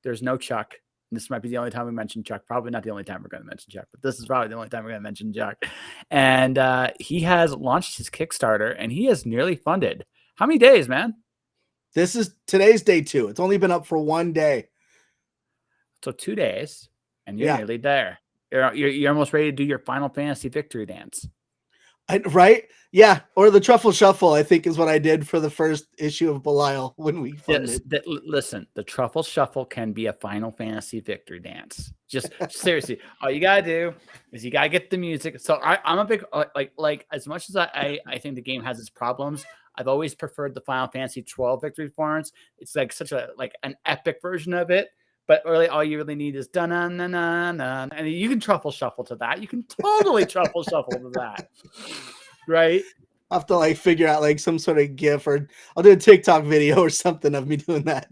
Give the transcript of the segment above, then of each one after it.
There's no Chuck. This might be the only time we mention Chuck. Probably not the only time we're going to mention Chuck, but this is probably the only time we're going to mention Chuck. And he has launched his Kickstarter, and he has nearly funded. How many days, man? This is today's day 2. It's only been up for 1 day. So 2 days, and you're nearly there. You're almost ready to do your Final Fantasy victory dance. Right? Yeah. Or the Truffle Shuffle, I think, is what I did for the first issue of Belial when we funded. Listen, the Truffle Shuffle can be a Final Fantasy victory dance. Just seriously, all you gotta do is you gotta get the music. So I'm a big like as much as I think the game has its problems, I've always preferred the Final Fantasy 12 victory performance. It's like such a an epic version of it. But really, all you really need is da-na-na-na-na, and you can truffle shuffle to that. You can totally truffle shuffle to that, right? I'll have to figure out some sort of GIF, or I'll do a TikTok video or something of me doing that.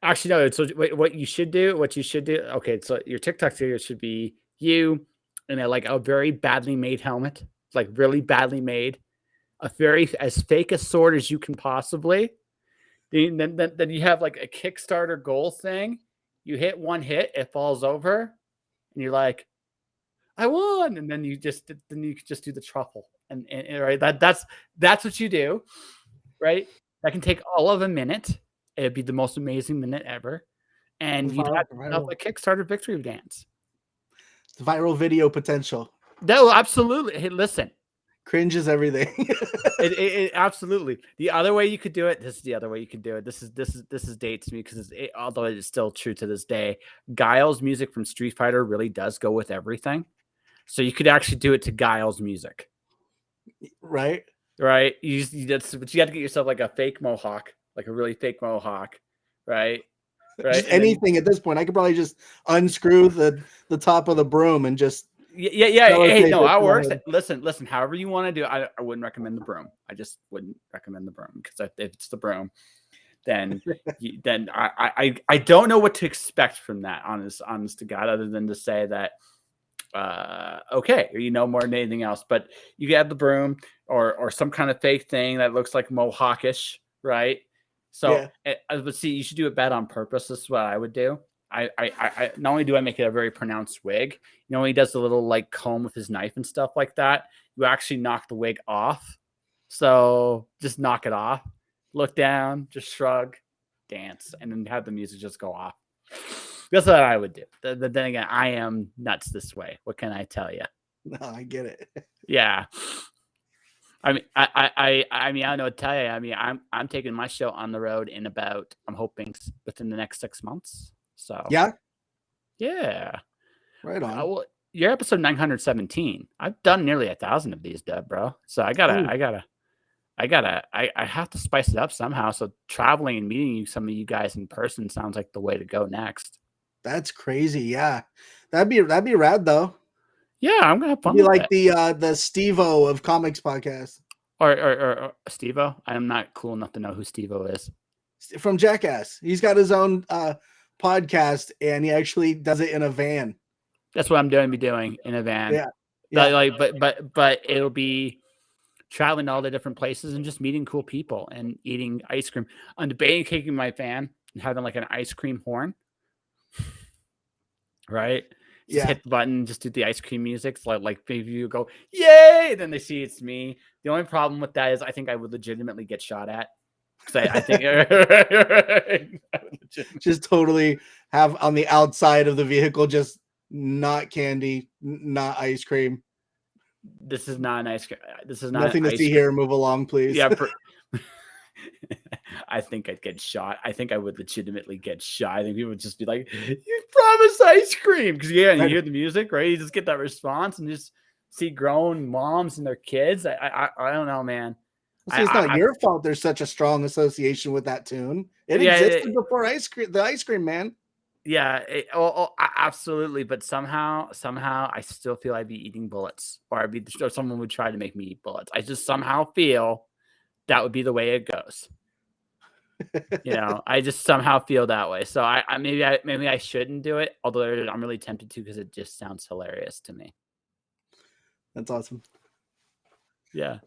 Actually, no. So what you should do. Okay, so your TikTok video should be you in a very badly made helmet, really badly made, as fake a sword as you can possibly. Then you have a Kickstarter goal thing. You hit one hit, it falls over, and you're like, I won. And then you just do the truffle, and right, that's what you do, right? That can take all of a minute. It'd be the most amazing minute ever, and you'd have a Kickstarter victory dance. Viral video potential. No, absolutely. Hey, listen. Cringe is everything. it absolutely. The other way you could do it. This is the other way you could do it. This is dates me because although it is still true to this day, Guile's music from Street Fighter really does go with everything. So you could actually do it to Guile's music. Right. But you got to get yourself a fake mohawk, a really fake mohawk, right? Just anything at this point. I could probably just unscrew the top of the broom and just. Yeah. Hey, no, that works. Listen. However you want to do it, I wouldn't recommend the broom. I just wouldn't recommend the broom because if it's the broom, then I don't know what to expect from that. Honest to God, other than to say that okay, more than anything else. But you have the broom or some kind of fake thing that looks like mohawkish, right? So, but see, you should do it bad on purpose. This is what I would do. I not only do I make it a very pronounced wig, when he does the little comb with his knife and stuff like that, you actually knock the wig off. So just knock it off, look down, just shrug, dance, and then have the music just go off. That's what I would do. Then again, I am nuts this way. What can I tell you? No, I get it. Yeah. I mean, I don't know what to tell you. I mean, I'm taking my show on the road in about, I'm hoping within the next 6 months. So yeah. Right on. Well, you're episode 917. I've done nearly 1,000 of these, bro. So I have to spice it up somehow. So traveling and meeting some of you guys in person sounds like the way to go next. That's crazy. Yeah, that'd be rad though. Yeah, I'm gonna have fun. Be like the Steve-O of comics podcast, or Steve-O. I'm not cool enough to know who Steve-O is. From Jackass. He's got his own podcast, and he actually does it in a van. That's what I'm going to be doing in a van. Yeah. But it'll be traveling to all the different places and just meeting cool people and eating ice cream. I'm debating taking my van and having an ice cream horn. Right? Just hit the button, just do the ice cream music. So like maybe you go, yay! Then they see it's me. The only problem with that is I think I would legitimately get shot at. Because I think just totally have on the outside of the vehicle, just not candy, not ice cream. This is not an ice cream. This is not nothing to see here. Move along, please. Yeah. I think I'd get shot. I think I would legitimately get shot. I think people would just be like, you promised ice cream. Because you hear the music, right? You just get that response and just see grown moms and their kids. I don't know, man. See, it's not your fault there's such a strong association with that tune. It existed before the ice cream man. Yeah, absolutely. But somehow I still feel I'd be eating bullets, or someone would try to make me eat bullets. I just somehow feel that would be the way it goes. I just somehow feel that way. So maybe I shouldn't do it, although I'm really tempted to because it just sounds hilarious to me. That's awesome. Yeah.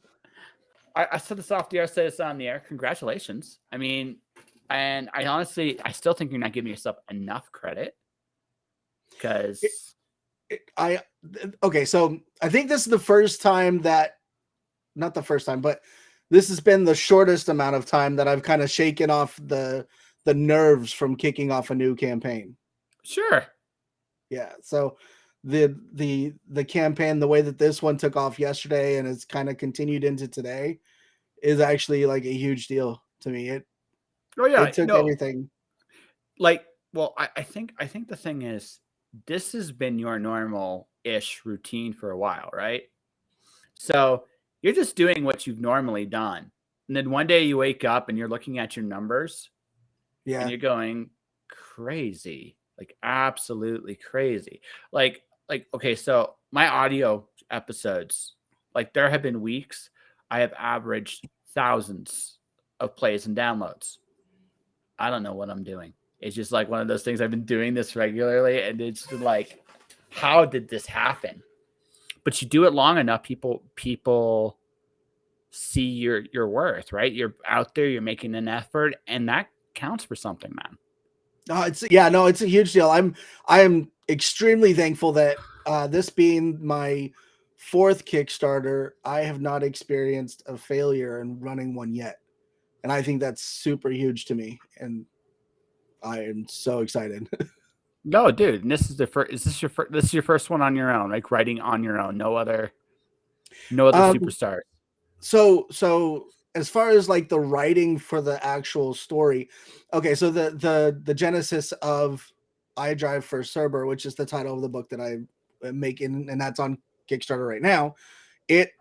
I said this off the air, I said this on the air. Congratulations. I mean, And I still think you're not giving yourself enough credit because I okay, so I think this is the first time that, not the first time, but this has been the shortest amount of time that I've kind of shaken off the nerves from kicking off a new campaign. sure. Yeah, so the campaign, the way that this one took off yesterday and it's kind of continued into today, is actually like a huge deal to me. Oh yeah, It took no, everything. like, well, I think the thing is, this has been your normal-ish routine for a while, right? So you're just doing what you've normally done, and then one day you wake up and you're looking at your numbers and Yeah. you're going crazy, like absolutely crazy. Okay, so my audio episodes, like there have been weeks I have averaged thousands of plays and downloads. I don't know what I'm doing. It's just like one of those things. I've been doing this regularly, and it's like, how did this happen? But you do it long enough, people see your worth, right? You're out there, you're making an effort, and that counts for something, man. It's a huge deal. I am extremely thankful that this being my fourth Kickstarter, I have not experienced a failure in running one yet. And I think that's super huge to me. And I am so excited. No, dude, and this is the first. Is this your first? This is your first one on your own, like writing on your own. No other um, superstars. so as far as like the writing for the actual story, okay, so the genesis of I Drive for Cerber, which is the title of the book that I am making, and that's on Kickstarter right now. It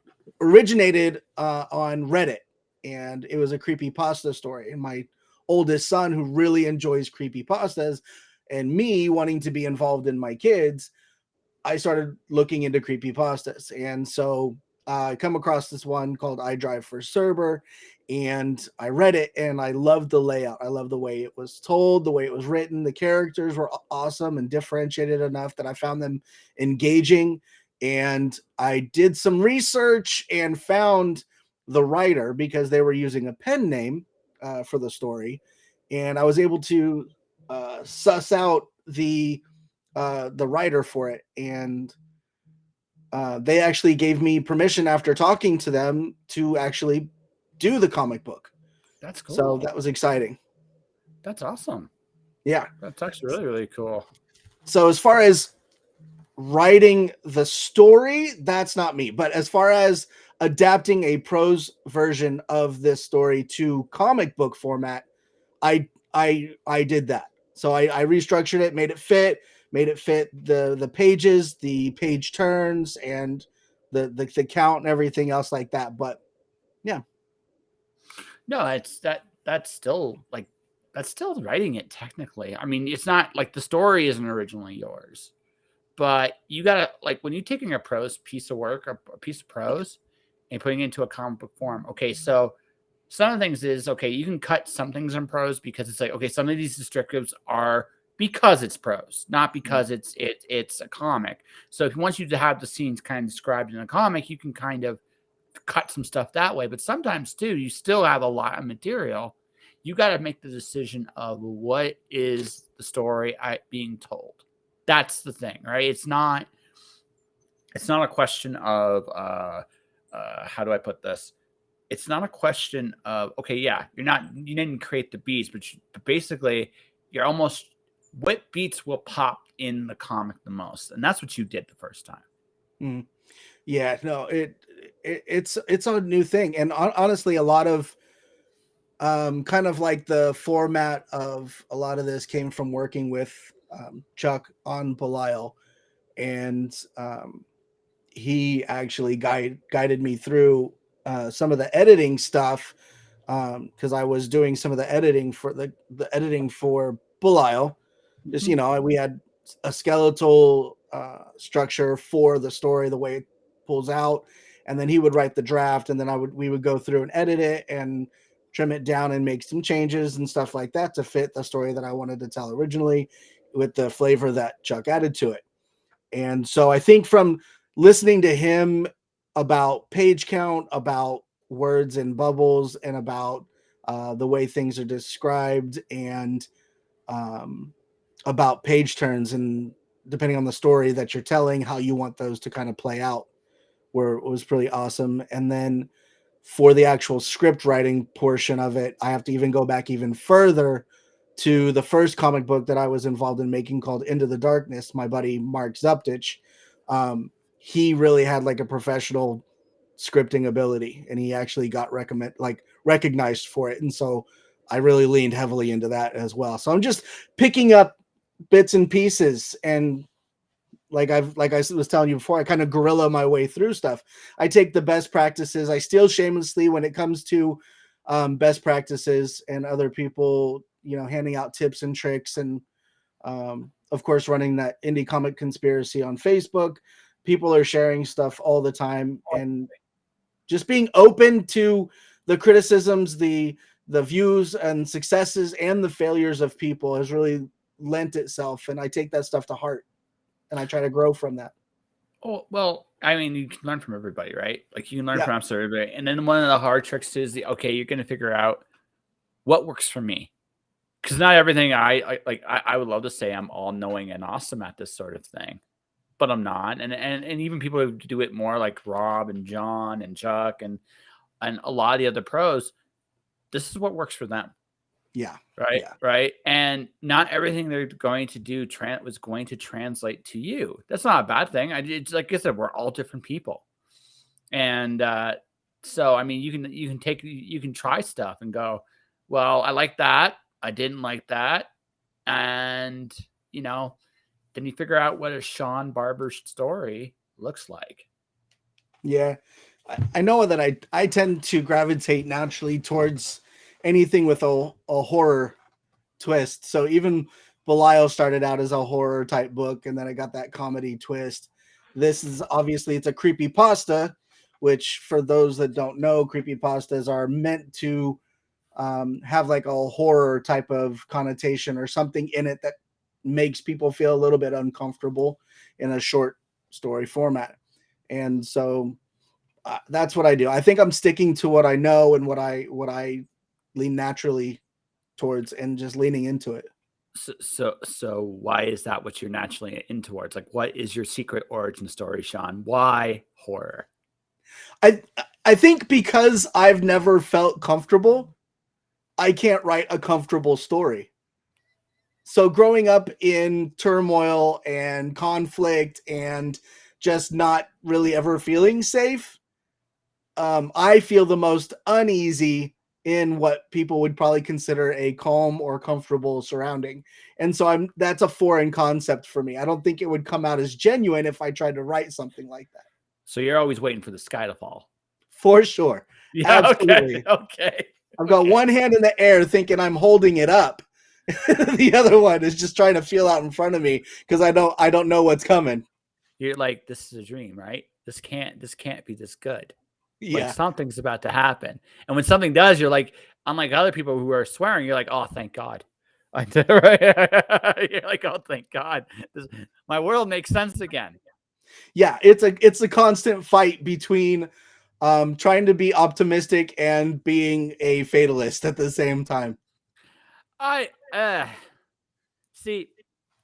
originated on Reddit, and it was a creepypasta story. And my oldest son, who really enjoys creepypastas, and me wanting to be involved in my kids, I started looking into creepypastas. And so I come across this one called I Drive for Cerber, and I read it and I loved the layout. I loved the way it was told, the way it was written. The characters were awesome and differentiated enough that I found them engaging. And I did some research and found the writer because they were using a pen name for the story. And I was able to suss out the writer for it, and they actually gave me permission after talking to them to actually do the comic book. That's So cool. that was exciting. That's awesome. Yeah. That's actually really really cool. So as far as writing the story, that's not me. But as far as adapting a prose version of this story to comic book format, I did that. So I restructured it, made it fit the pages, the page turns, and the count and everything else like that. But yeah. No, it's that's still like that's still writing it technically. I mean, it's not like the story isn't originally yours, but you gotta like when you're taking a prose piece of work or a piece of prose and putting it into a comic book form. Okay, so some of the things is okay, you can cut some things in prose because it's like okay, some of these descriptives are because it's prose, not because it's a comic. So if he wants you to have the scenes kind of described in a comic, you can kind of cut some stuff that way. But sometimes too, you still have a lot of material. You got to make the decision of what is the story being told. That's the thing, right? It's not a question of how do I put this? It's not a question of okay, yeah, you didn't create the beats, but basically you're almost what beats will pop in the comic the most, and that's what you did the first time. Mm. Yeah, no, it's a new thing. And honestly, a lot of kind of like the format of a lot of this came from working with Chuck on Belial. And he actually guided me through some of the editing stuff, because I was doing some of the editing for the editing for Belial. Just, Mhm. we had a skeletal structure for the story, the way it pulls out, and then he would write the draft, and then we would go through and edit it and trim it down and make some changes and stuff like that to fit the story that I wanted to tell originally with the flavor that Chuck added to it. And so I think from listening to him about page count, about words and bubbles, and about the way things are described, and um, about page turns, and depending on the story that you're telling, how you want those to kind of play out, was pretty awesome. And then for the actual script writing portion of it, I have to even go back even further to the first comic book that I was involved in making, called Into the Darkness. My buddy Mark Zuptich, he really had like a professional scripting ability, and he actually got recognized for it. And so I really leaned heavily into that as well. So I'm just picking up bits and pieces, and like I was telling you before, I kind of guerrilla my way through stuff. I take the best practices. I steal shamelessly when it comes to best practices, and other people, handing out tips and tricks. And of course, running that Indie Comic Conspiracy on Facebook, people are sharing stuff all the time, and just being open to the criticisms, the views and successes and the failures of people has really lent itself. And I take that stuff to heart, and I try to grow from that. Oh, well, I mean, you can learn from everybody, right? Like, you can learn from absolutely everybody. And then one of the hard tricks is okay, you're going to figure out what works for me. Because not everything I would love to say I'm all knowing and awesome at this sort of thing, but I'm not. And even people who do it more, like Rob and John and Chuck and a lot of the other pros, this is what works for them. Yeah. Right. Yeah. Right. And not everything they're going to do was going to translate to you. That's not a bad thing. It's like I said, we're all different people. And so, I mean, you can try stuff and go, well, I like that. I didn't like that. And, then you figure out what a Shaun Barbour story looks like. Yeah. I know that I tend to gravitate naturally towards anything with a horror twist. So even Belial started out as a horror type book, and then I got that comedy twist. This is obviously, it's a creepypasta, which for those that don't know, creepypastas are meant to have like a horror type of connotation or something in it that makes people feel a little bit uncomfortable in a short story format. And so that's what I do. I think I'm sticking to what I know and what I lean naturally towards, and just leaning into it. So why is that what you're naturally in towards? Like, what is your secret origin story, Shaun? Why horror? I think because I've never felt comfortable, I can't write a comfortable story. So growing up in turmoil and conflict and just not really ever feeling safe, I feel the most uneasy in what people would probably consider a calm or comfortable surrounding. And so that's a foreign concept for me. I don't think it would come out as genuine if I tried to write something like that. So you're always waiting for the sky to fall. For sure. Yeah. Absolutely. Okay. I've got one hand in the air thinking I'm holding it up. The other one is just trying to feel out in front of me because I don't know what's coming. You're like, this is a dream, right? This can't be this good. Yeah. Like, something's about to happen. And when something does, you're like, unlike other people who are swearing, you're like, oh, thank God. You're like, oh, thank God. My world makes sense again. Yeah, it's a constant fight between trying to be optimistic and being a fatalist at the same time. I see,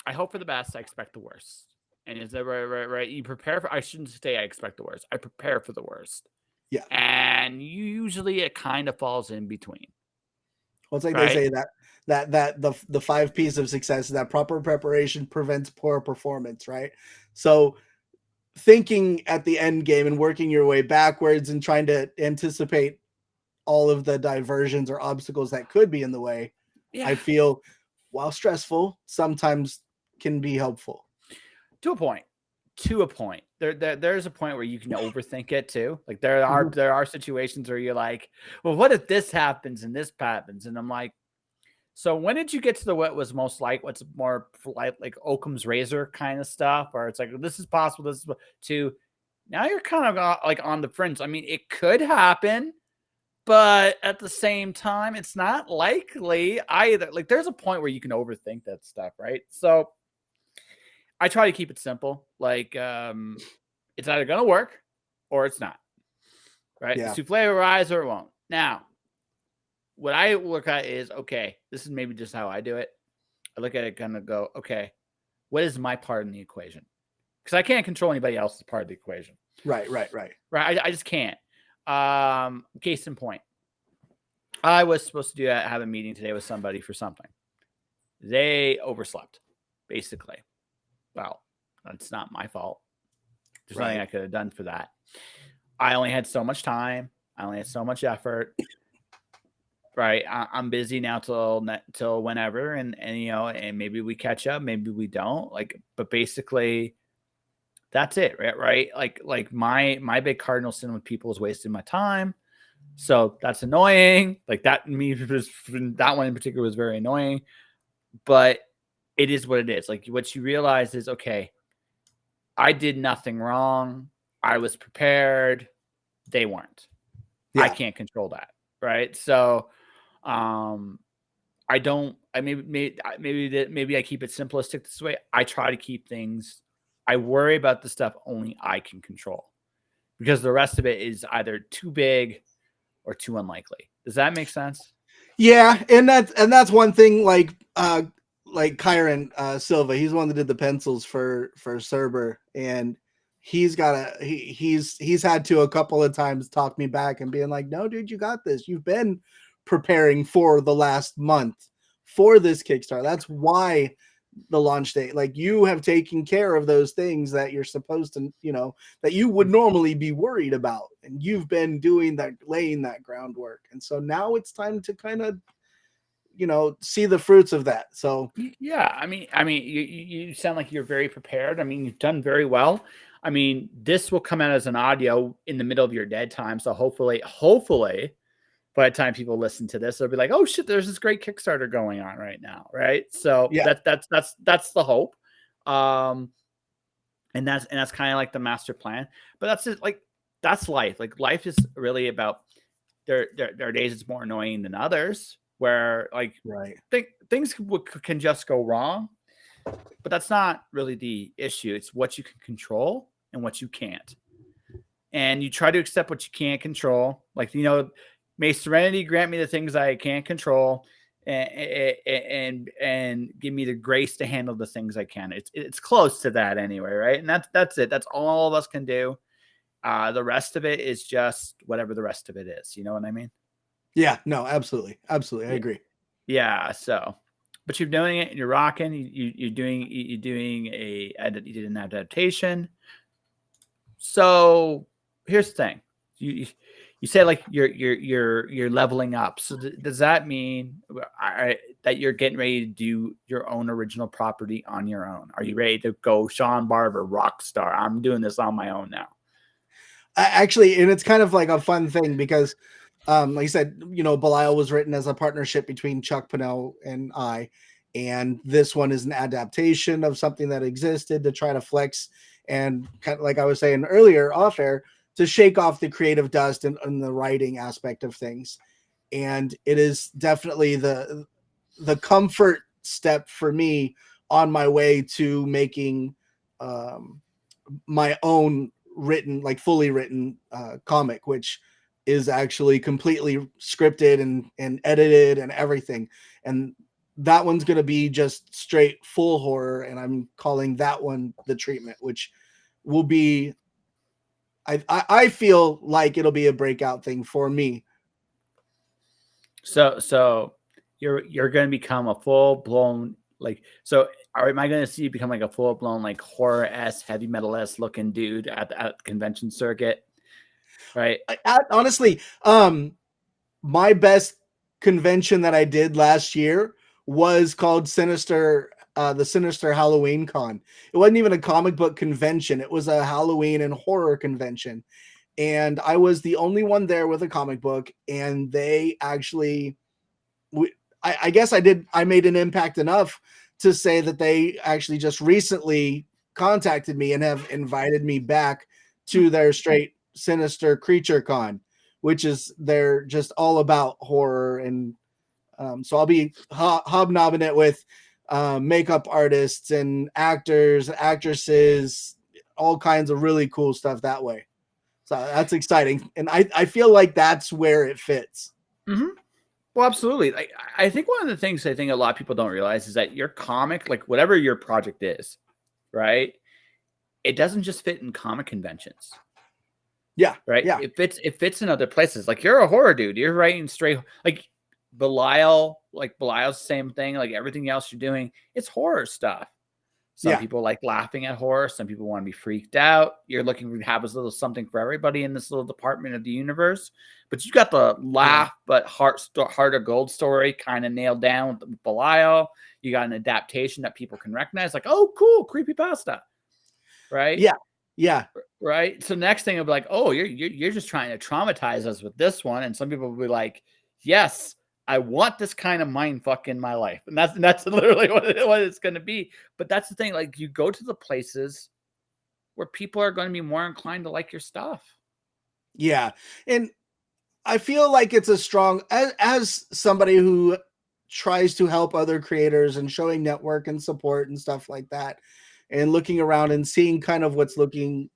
I hope for the best, I expect the worst. And is that right? You prepare for, I shouldn't say I expect the worst. I prepare for the worst. Yeah. And usually it kind of falls in between. Well, it's like they say that the 5 P's of success is that proper preparation prevents poor performance, right? So thinking at the end game and working your way backwards and trying to anticipate all of the diversions or obstacles that could be in the way, I feel, while stressful, sometimes can be helpful. To a point. There's a point where you can overthink it too. Like, there are situations where you're like, well, what if this happens and this happens? And I'm like, so when did you get to what was most like, what's more like Occam's razor kind of stuff? Or it's like, this is possible, this is to now you're kind of like on the fringe. I mean, it could happen, but at the same time, it's not likely either. Like, there's a point where you can overthink that stuff, right? So I try to keep it simple. Like, it's either going to work or it's not. Right? Yeah. The souffle will rise or it won't. Now, what I look at is, okay, this is maybe just how I do it. I look at it kind of go, okay, what is my part in the equation? Because I can't control anybody else's part of the equation. Right. Right. I just can't. Case in point, I was supposed to have a meeting today with somebody for something. They overslept, basically. Well, that's not my fault. There's nothing I could have done for that. I only had so much time. I only had so much effort. Right. I'm busy now till whenever, and and maybe we catch up, maybe we don't. But basically, that's it, right? Like my big cardinal sin with people is wasting my time. So that's annoying. Like that that one in particular was very annoying. But it is what it is. Like what you realize is, okay, I did nothing wrong. I was prepared. They weren't. Yeah. I can't control that. Right. So I don't. Maybe I keep it simplistic this way. I try to keep things. I worry about the stuff only I can control, because the rest of it is either too big or too unlikely. Does that make sense? Yeah, and that's one thing. Like Kyron Silva, he's the one that did the pencils for Cerber, and he's had to a couple of times talk me back and being like, no, dude, you got this. You've been preparing for the last month for this Kickstarter. That's why the launch date, like, you have taken care of those things that you're supposed to, that you would normally be worried about, and you've been doing that, laying that groundwork. And so now it's time to kind of, see the fruits of that. So yeah, I mean, you sound like you're very prepared. I mean, you've done very well. I mean, this will come out as an audio in the middle of your dead time, so hopefully by the time people listen to this, they'll be like, "Oh shit, there's this great Kickstarter going on right now," right? So yeah, that's the hope, and that's kind of like the master plan. But that's it. Like, that's life. Like, life is really about there are days it's more annoying than others, where like things can just go wrong, but that's not really the issue. It's what you can control and what you can't, and you try to accept what you can't control. Like, may serenity grant me the things I can't control, and give me the grace to handle the things I can. It's close to that anyway, right? And that's it. That's all of us can do. The rest of it is just whatever the rest of it is. You know what I mean? Yeah. No. Absolutely. I agree. Yeah. So, but you're doing it, and you're rocking. You did an adaptation. So here's the thing. You say like you're leveling up. So does that mean that you're getting ready to do your own original property on your own? Are you ready to go Shaun Barbour, rock star? I'm doing this on my own now. Actually, and it's kind of like a fun thing because, like you said, Belial was written as a partnership between Chuck Pennell and I, and this one is an adaptation of something that existed to try to flex and, kind of like I was saying earlier off air, to shake off the creative dust and the writing aspect of things. And it is definitely the comfort step for me on my way to making my own written, like fully written comic, which is actually completely scripted and edited and everything. And that one's going to be just straight full horror. And I'm calling that one The Treatment, which will be, I feel like it'll be a breakout thing for me. So you're going to become a full blown, like, so am I going to see you become like a full blown like horror-esque, heavy metal-esque looking dude at the convention circuit, right? Honestly, my best convention that I did last year was called Sinister, the Sinister Halloween Con. It wasn't even a comic book convention. It was a Halloween and horror convention. And I was the only one there with a comic book. And they actually, I guess I made an impact enough to say that they actually just recently contacted me and have invited me back to their straight Sinister Creature Con, which is, they're just all about horror. And so I'll be hobnobbing it with makeup artists and actors, actresses, all kinds of really cool stuff that way. So that's exciting. And I feel like that's where it fits. Mm-hmm. Well, absolutely. Like, I think one of the things I think a lot of people don't realize is that your comic, like whatever your project is, right? It doesn't just fit in comic conventions. Yeah. Right? Yeah. It fits in other places. Like you're a horror dude. You're writing straight like Belial, like Belial's the same thing. Like everything else you're doing, it's horror stuff. Some Yeah. people like laughing at horror. Some people want to be freaked out. You're looking to have a little something for everybody in this little department of the universe. But you got the laugh, but heart of gold story kind of nailed down with Belial. You got an adaptation that people can recognize, like, oh, cool, creepypasta, right? Yeah. Yeah. Right. So next thing will be like, oh, you're just trying to traumatize us with this one. And some people will be like, yes, I want this kind of mind fuck in my life. And that's literally what it's going to be. But that's the thing. Like you go to the places where people are going to be more inclined to like your stuff. Yeah. And I feel like it's a strong, as somebody who tries to help other creators and showing network and support and stuff like that, and looking around and seeing kind of what's looking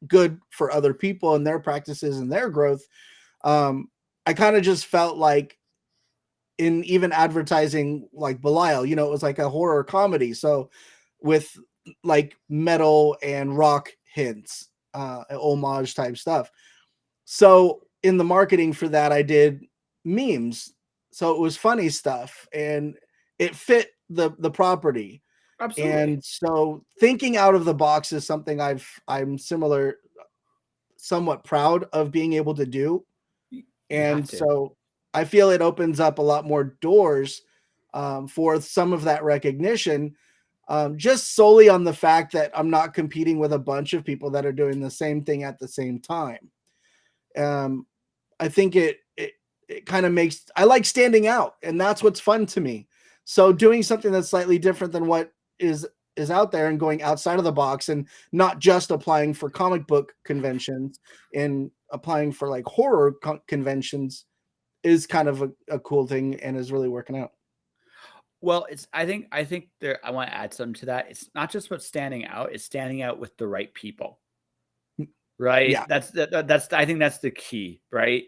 good for other people and their practices and their growth. I kind of just felt like in even advertising like Belial, you know, it was like a horror comedy. So with like metal and rock hints, homage type stuff. So in the marketing for that, I did memes. So it was funny stuff and it fit the property. Absolutely. And so thinking out of the box is something I'm somewhat proud of being able to do. And so I feel it opens up a lot more doors for some of that recognition, just solely on the fact that I'm not competing with a bunch of people that are doing the same thing at the same time. I think it kind of makes, I like standing out, and that's what's fun to me. So doing something that's slightly different than what is out there and going outside of the box and not just applying for comic book conventions and applying for like horror conventions is kind of a cool thing and is really working out. Well, I think there, I want to add something to that. It's not just about standing out, it's standing out with the right people. Right? Yeah. That's I think that's the key, right?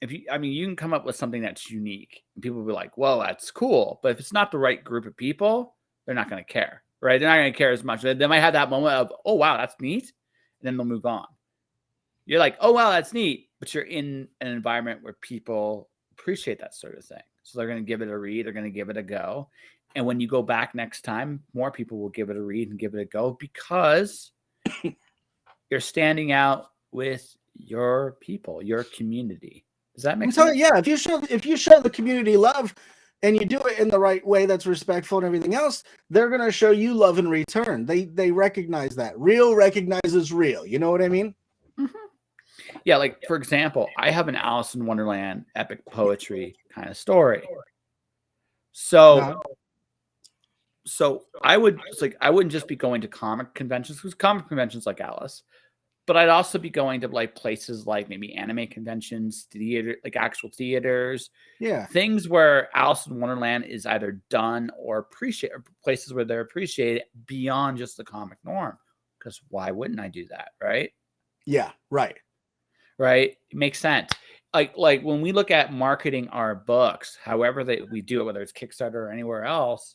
If you, I mean, you can come up with something that's unique and people will be like, well, that's cool. But if it's not the right group of people, they're not going to care, right? They're not going to care as much. They might have that moment of, oh, wow, that's neat. And then they'll move on. You're like, oh, wow, that's neat. But you're in an environment where people appreciate that sort of thing. So they're going to give it a read. They're going to give it a go. And when you go back next time, more people will give it a read and give it a go because you're standing out with your people, your community. Does that make sense? Yeah, if you show the community love and you do it in the right way that's respectful and everything else, they're going to show you love in return. They recognize that. Real recognizes real. You know what I mean? Mm-hmm. Yeah, like for example, I have an Alice in Wonderland epic poetry kind of story. So I wouldn't just be going to comic conventions because comic conventions like Alice, but I'd also be going to like places like maybe anime conventions, theater, like actual theaters, things where Alice in Wonderland is either done or appreciated, places where they're appreciated beyond just the comic norm. Because why wouldn't I do that, right? Yeah, right. Right, it makes sense. Like when we look at marketing our books, however we do it, whether it's Kickstarter or anywhere else.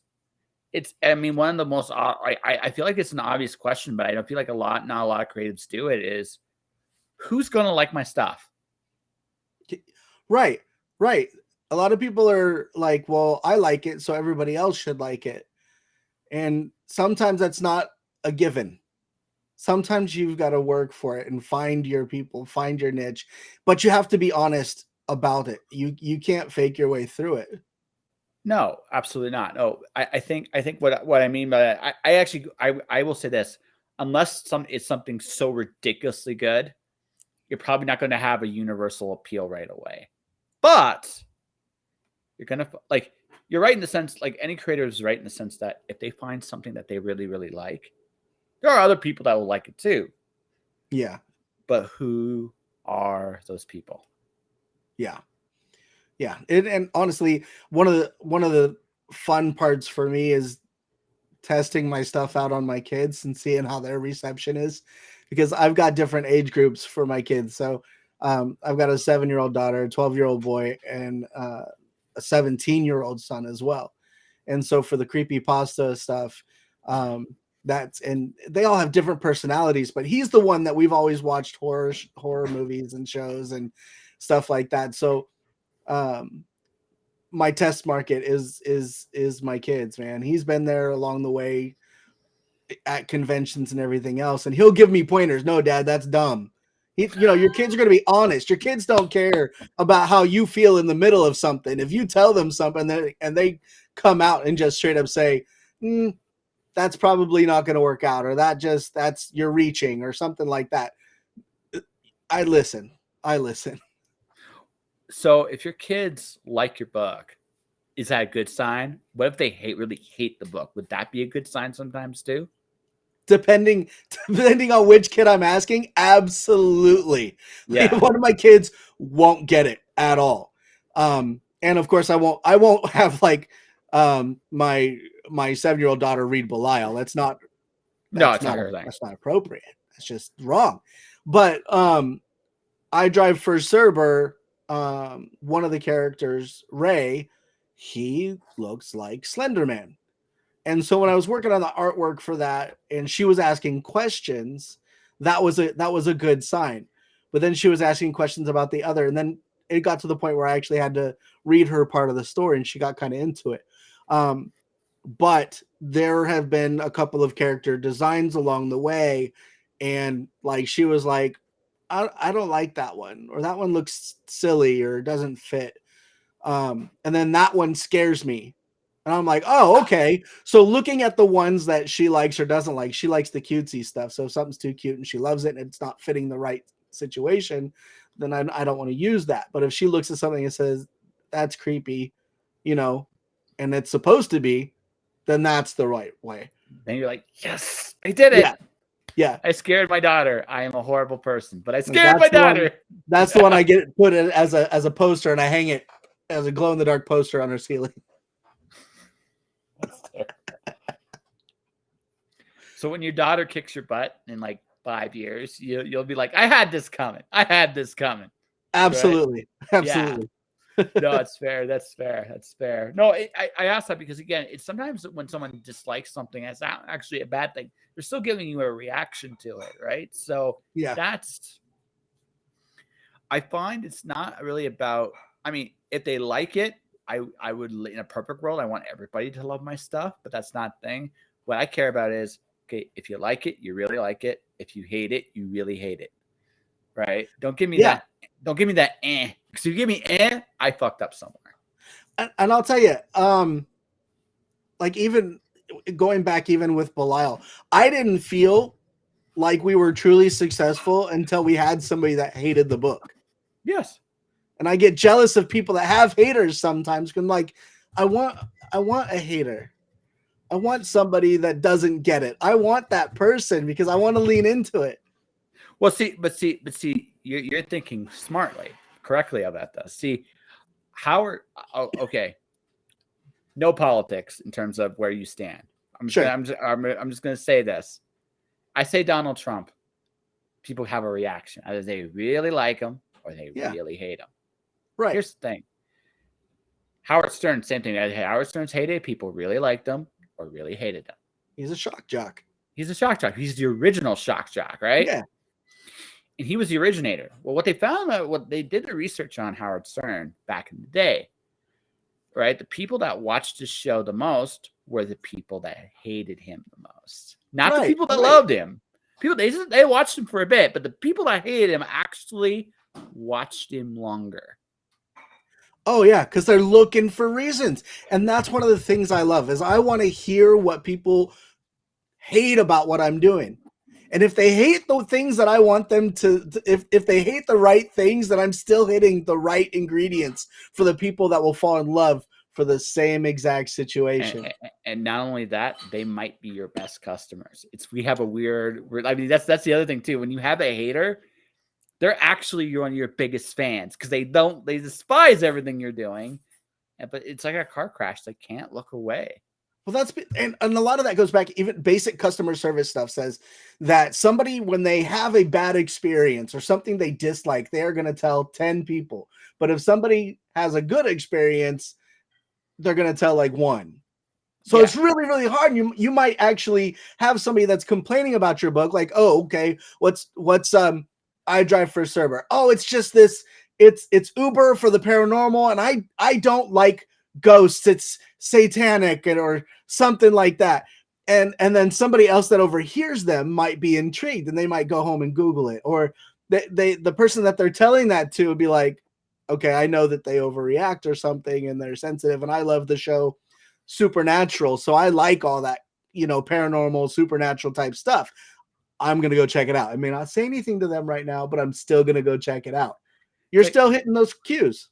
It's, I mean, one of the most, I feel like it's an obvious question, but I don't feel like not a lot of creatives do it, is who's going to like my stuff? Right. Right. A lot of people are like, well, I like it, so everybody else should like it. And sometimes that's not a given. Sometimes you've got to work for it and find your people, find your niche, but you have to be honest about it. You can't fake your way through it. No, absolutely not. No, I think what I mean by that, I actually I will say this: unless it's something so ridiculously good, you're probably not going to have a universal appeal right away. But you're gonna like, you're right in the sense, like any creator is right in the sense that if they find something that they really really like, there are other people that will like it too. Yeah. But who are those people? Yeah. Yeah. And honestly, one of the fun parts for me is testing my stuff out on my kids and seeing how their reception is, because I've got different age groups for my kids. So I've got a 7-year-old daughter, a 12-year-old boy, and a 17-year-old son as well. And so for the creepy pasta stuff, and they all have different personalities, but he's the one that we've always watched horror movies and shows and stuff like that. So my test market is my kids, man. He's been there along the way at conventions and everything else, and he'll give me pointers. No, Dad, that's dumb. Your kids are going to be honest. Your kids don't care about how you feel in the middle of something. If you tell them something and they come out and just straight up say, that's probably not going to work out, or that's you're reaching or something like that, I listen. So if your kids like your book, is that a good sign? What if they really hate the book? Would that be a good sign sometimes too? Depending on which kid I'm asking, absolutely. Yeah. Like, one of my kids won't get it at all. And of course I won't have like my 7-year-old daughter read Belial. That's not appropriate. That's just wrong. But I Drive for Cerber, one of the characters, Ray, he looks like Slender Man. And so when I was working on the artwork for that and she was asking questions, that was a good sign. But then she was asking questions about the other, and then it got to the point where I actually had to read her part of the story, and she got kind of into it. But there have been a couple of character designs along the way, and like she was like, I don't like that one, or that one looks silly or doesn't fit. And then that one scares me. And I'm like, oh, okay. So looking at the ones that she likes or doesn't like, she likes the cutesy stuff. So if something's too cute and she loves it and it's not fitting the right situation, then I don't want to use that. But if she looks at something and says, that's creepy, and it's supposed to be, then that's the right way. Then you're like, yes, I did it. Yeah. I scared my daughter. I am a horrible person, but I scared my daughter. That's the one I put it as a poster, and I hang it as a glow-in-the-dark poster on her ceiling. So when your daughter kicks your butt in like 5 years, you'll be like, I had this coming. Absolutely. Right? Absolutely. Yeah. No, it's fair. That's fair. No, I asked that because, again, it's sometimes when someone dislikes something, it's not actually a bad thing. They're still giving you a reaction to it, right? So yeah, I find it's not really about, I mean, if they like it, I would, in a perfect world, I want everybody to love my stuff, but that's not the thing. What I care about is, okay, if you like it, you really like it. If you hate it, you really hate it. Right? Don't give me that. Don't give me that. Because if you give me, I fucked up somewhere. And I'll tell you, like even going back, even with Belial, I didn't feel like we were truly successful until we had somebody that hated the book. Yes. And I get jealous of people that have haters sometimes. Because I'm like, I want a hater. I want somebody that doesn't get it. I want that person because I want to lean into it. Well, see, you're thinking smartly, correctly about this. See, Howard, okay, no politics in terms of where you stand. I'm just going to say this. I say Donald Trump. People have a reaction. Either they really like him or they really hate him. Right. Here's the thing. Howard Stern, same thing. Howard Stern's hated. People really liked him or really hated him. He's a shock jock. He's the original shock jock, right? Yeah. And he was the originator. Well, what they found out, what they did the research on Howard Stern back in the day, right? The people that watched his show the most were the people that hated him the most, not the people that loved him. People they watched him for a bit, but the people that hated him actually watched him longer. Oh yeah, because they're looking for reasons, and that's one of the things I love is I want to hear what people hate about what I'm doing. And if they hate the things that I want them to if they hate the right things, then I'm still hitting the right ingredients for the people that will fall in love for the same exact situation. And not only that, they might be your best customers. We have a weird, I mean, that's the other thing too. When you have a hater, they're actually one of your biggest fans because they despise everything you're doing. But it's like a car crash. They can't look away. Well, and a lot of that goes back, even basic customer service stuff says that somebody, when they have a bad experience or something they dislike, they are going to tell 10 people. But if somebody has a good experience, they're going to tell like one. So it's really, really hard. You might actually have somebody that's complaining about your book, like, oh, okay, what's I Drive for Cerber? Oh, it's just this, it's Uber for the paranormal, and I don't like ghosts. It's satanic or something like that. And then somebody else that overhears them might be intrigued, and they might go home and Google it. Or the person that they're telling that to would be like, okay, I know that they overreact or something, and they're sensitive, and I love the show Supernatural, so I like all that, paranormal, supernatural type stuff. I'm gonna go check it out. I may not say anything to them right now, but I'm still gonna go check it out. You're still hitting those cues.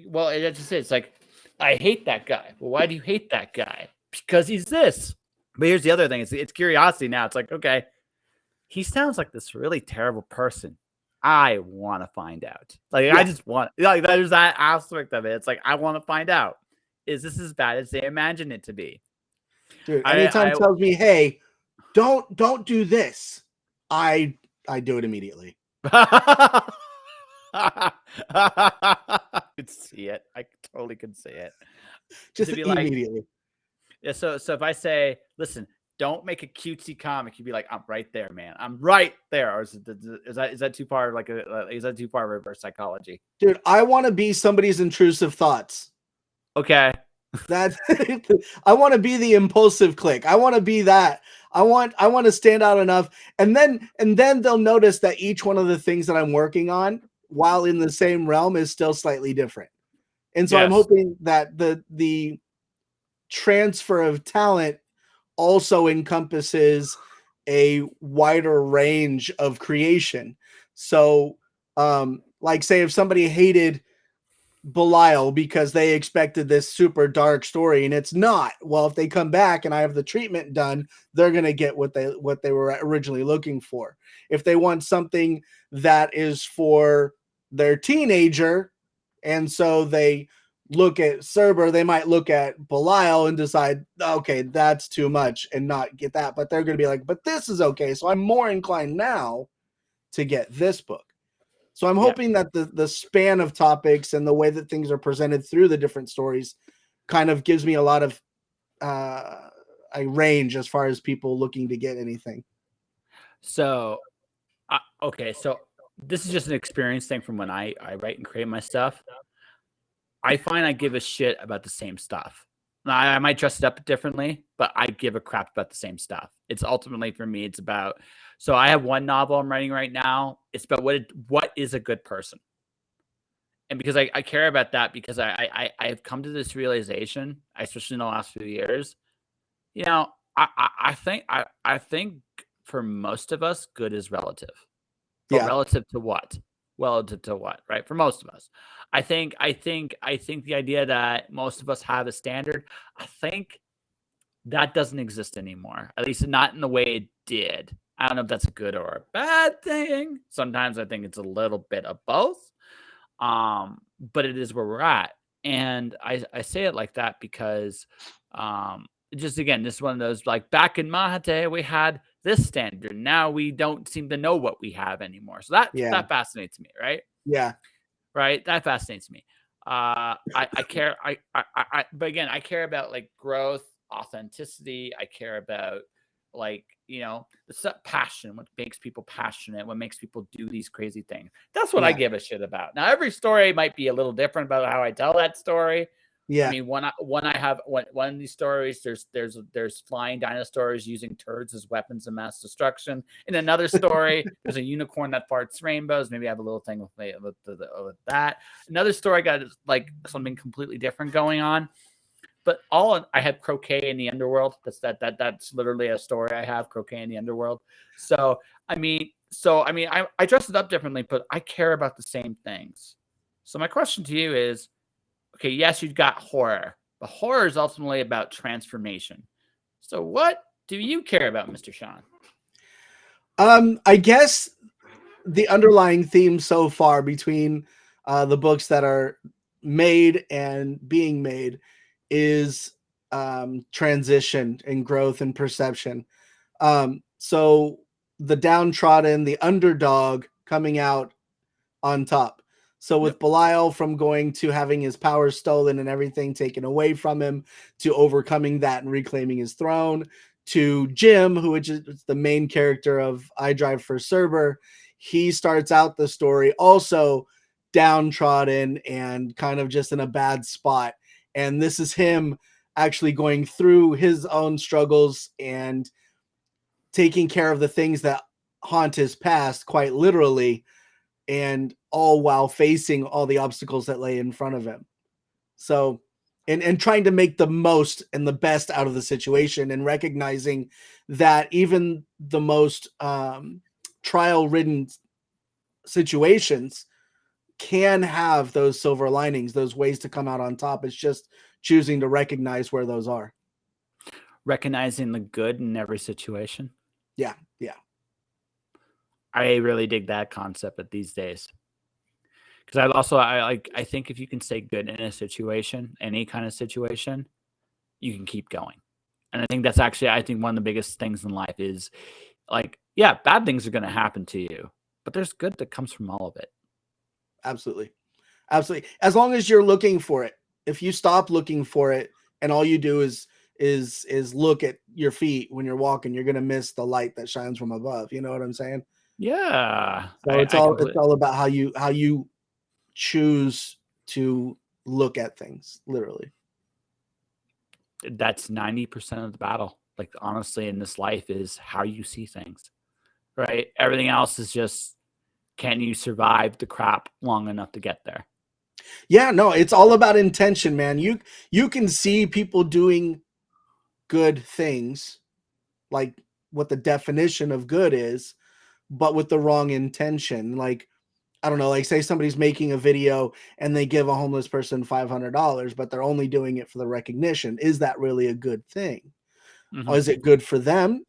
Well, it's just it's like, I hate that guy. Well, why do you hate that guy? Because he's this. But here's the other thing: it's curiosity now. It's like, okay, he sounds like this really terrible person. I want to find out. Like, I just want, like, there's that aspect of it. It's like, I want to find out. Is this as bad as they imagine it to be? Dude, anytime tells me, hey, don't do this, I do it immediately. I could see it. I totally could see it. Just immediately. Like, yeah. So if I say, listen, don't make a cutesy comic, you'd be like, I'm right there, man. I'm right there. Or is that too far? Like, is that too far reverse psychology? Dude, I want to be somebody's intrusive thoughts. Okay. That I want to be the impulsive click. I want to be that. I want to stand out enough, and then they'll notice that each one of the things that I'm working on, while in the same realm, is still slightly different. And so I'm hoping that the transfer of talent also encompasses a wider range of creation. So, like, say if somebody hated Belial because they expected this super dark story and it's not. Well, if they come back and I have the treatment done, they're going to get what they were originally looking for. If they want something that is for their teenager, and so they look at Cerber, they might look at Belial and decide, okay, that's too much, and not get that. But they're going to be like, but this is okay. So I'm more inclined now to get this book. So I'm hoping that the span of topics and the way that things are presented through the different stories kind of gives me a lot of a range as far as people looking to get anything. So, okay. So this is just an experience thing from when I write and create my stuff. I find I give a shit about the same stuff. I might dress it up differently, but I give a crap about the same stuff. It's ultimately, for me, it's about, so I have one novel I'm writing right now. It's about what is a good person. And because I care about that, because I've come to this realization, especially in the last few years, I think for most of us, good is relative. But relative to what? Relative to what, right? For most of us. I think the idea that most of us have a standard, I think that doesn't exist anymore. At least not in the way it did. I don't know if that's a good or a bad thing. Sometimes I think it's a little bit of both. But it is where we're at. And I say it like that because just, again, this is one of those, like, back in my day, we had this standard. Now we don't seem to know what we have anymore. So that fascinates me, right? Yeah. Right. That fascinates me. I care. But again, I care about, like, growth, authenticity. I care about, like, the passion, what makes people passionate, what makes people do these crazy things. That's what I give a shit about. Now, every story might be a little different about how I tell that story. Yeah. I mean, one of these stories, there's flying dinosaurs using turds as weapons of mass destruction. In another story, there's a unicorn that farts rainbows. Maybe I have a little thing with that. Another story got, like, something completely different going on. But I have croquet in the underworld. That's literally a story I have, croquet in the underworld. So I dress it up differently, but I care about the same things. So my question to you is, okay, yes, you've got horror, but horror is ultimately about transformation. So what do you care about, Mr. Shaun? I guess the underlying theme so far between the books that are made and being made is transition and growth and perception. So the downtrodden, the underdog coming out on top. So with Belial, from going to having his powers stolen and everything taken away from him, to overcoming that and reclaiming his throne, to Jim, who is the main character of I Drive for Cerber, he starts out the story also downtrodden and kind of just in a bad spot. And this is him actually going through his own struggles and taking care of the things that haunt his past, quite literally, and all while facing all the obstacles that lay in front of him. So, and trying to make the most and the best out of the situation, and recognizing that even the most trial-ridden situations can have those silver linings, those ways to come out on top. It's just choosing to recognize where those are. Recognizing the good in every situation. Yeah, yeah. I really dig that concept at these days. Because I think if you can stay good in a situation, any kind of situation, you can keep going. And I think that's actually, I think one of the biggest things in life is like, yeah, bad things are going to happen to you, but there's good that comes from all of it. Absolutely. Absolutely. As long as you're looking for it. If you stop looking for it and all you do is look at your feet when you're walking, you're going to miss the light that shines from above. You know what I'm saying? Yeah. So it's all about how you choose to look at things, literally. That's 90% of the battle. Like, honestly, in this life is how you see things, right? Everything else is just, can you survive the crap long enough to get there? Yeah, no, it's all about intention, man. You can see people doing good things, like what the definition of good is, but with the wrong intention. Like, I don't know, like say somebody's making a video and they give a homeless person $500, but they're only doing it for the recognition. Is that really a good thing? Or is it good for them?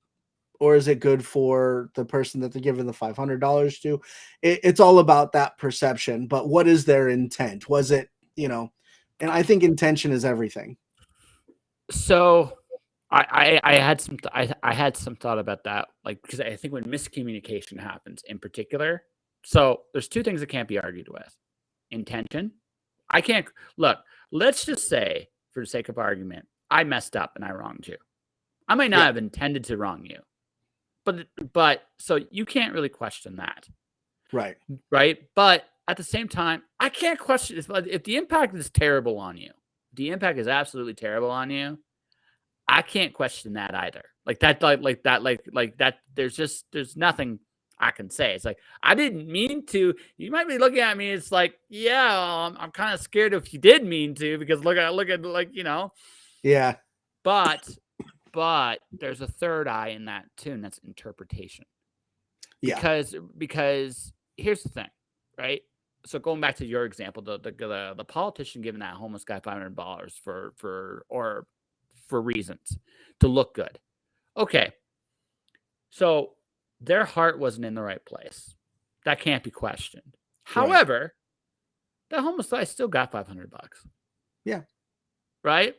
Or is it good for the person that they're giving the $500 to? It's all about that perception. But what is their intent? Was it, and I think intention is everything. So I had some thought about that, like, because I think when miscommunication happens in particular, so there's two things that can't be argued with. Intention. I can't look, let's just say, for the sake of argument, I messed up and I wronged you. I might not have intended to wrong you. But so you can't really question that. Right. Right. But at the same time, I can't question if the impact is terrible on you. The impact is absolutely terrible on you. I can't question that either. Like that. There's nothing I can say. It's like, I didn't mean to. You might be looking at me. It's like, yeah, I'm kind of scared if you did mean to, because look at like, Yeah. But there's a third eye in that too, and that's interpretation. Yeah. Because here's the thing, right? So going back to your example, the politician giving that homeless guy $500 for reasons to look good. Okay, so their heart wasn't in the right place. That can't be questioned. Right. However, that homeless guy still got $500. Yeah. Right.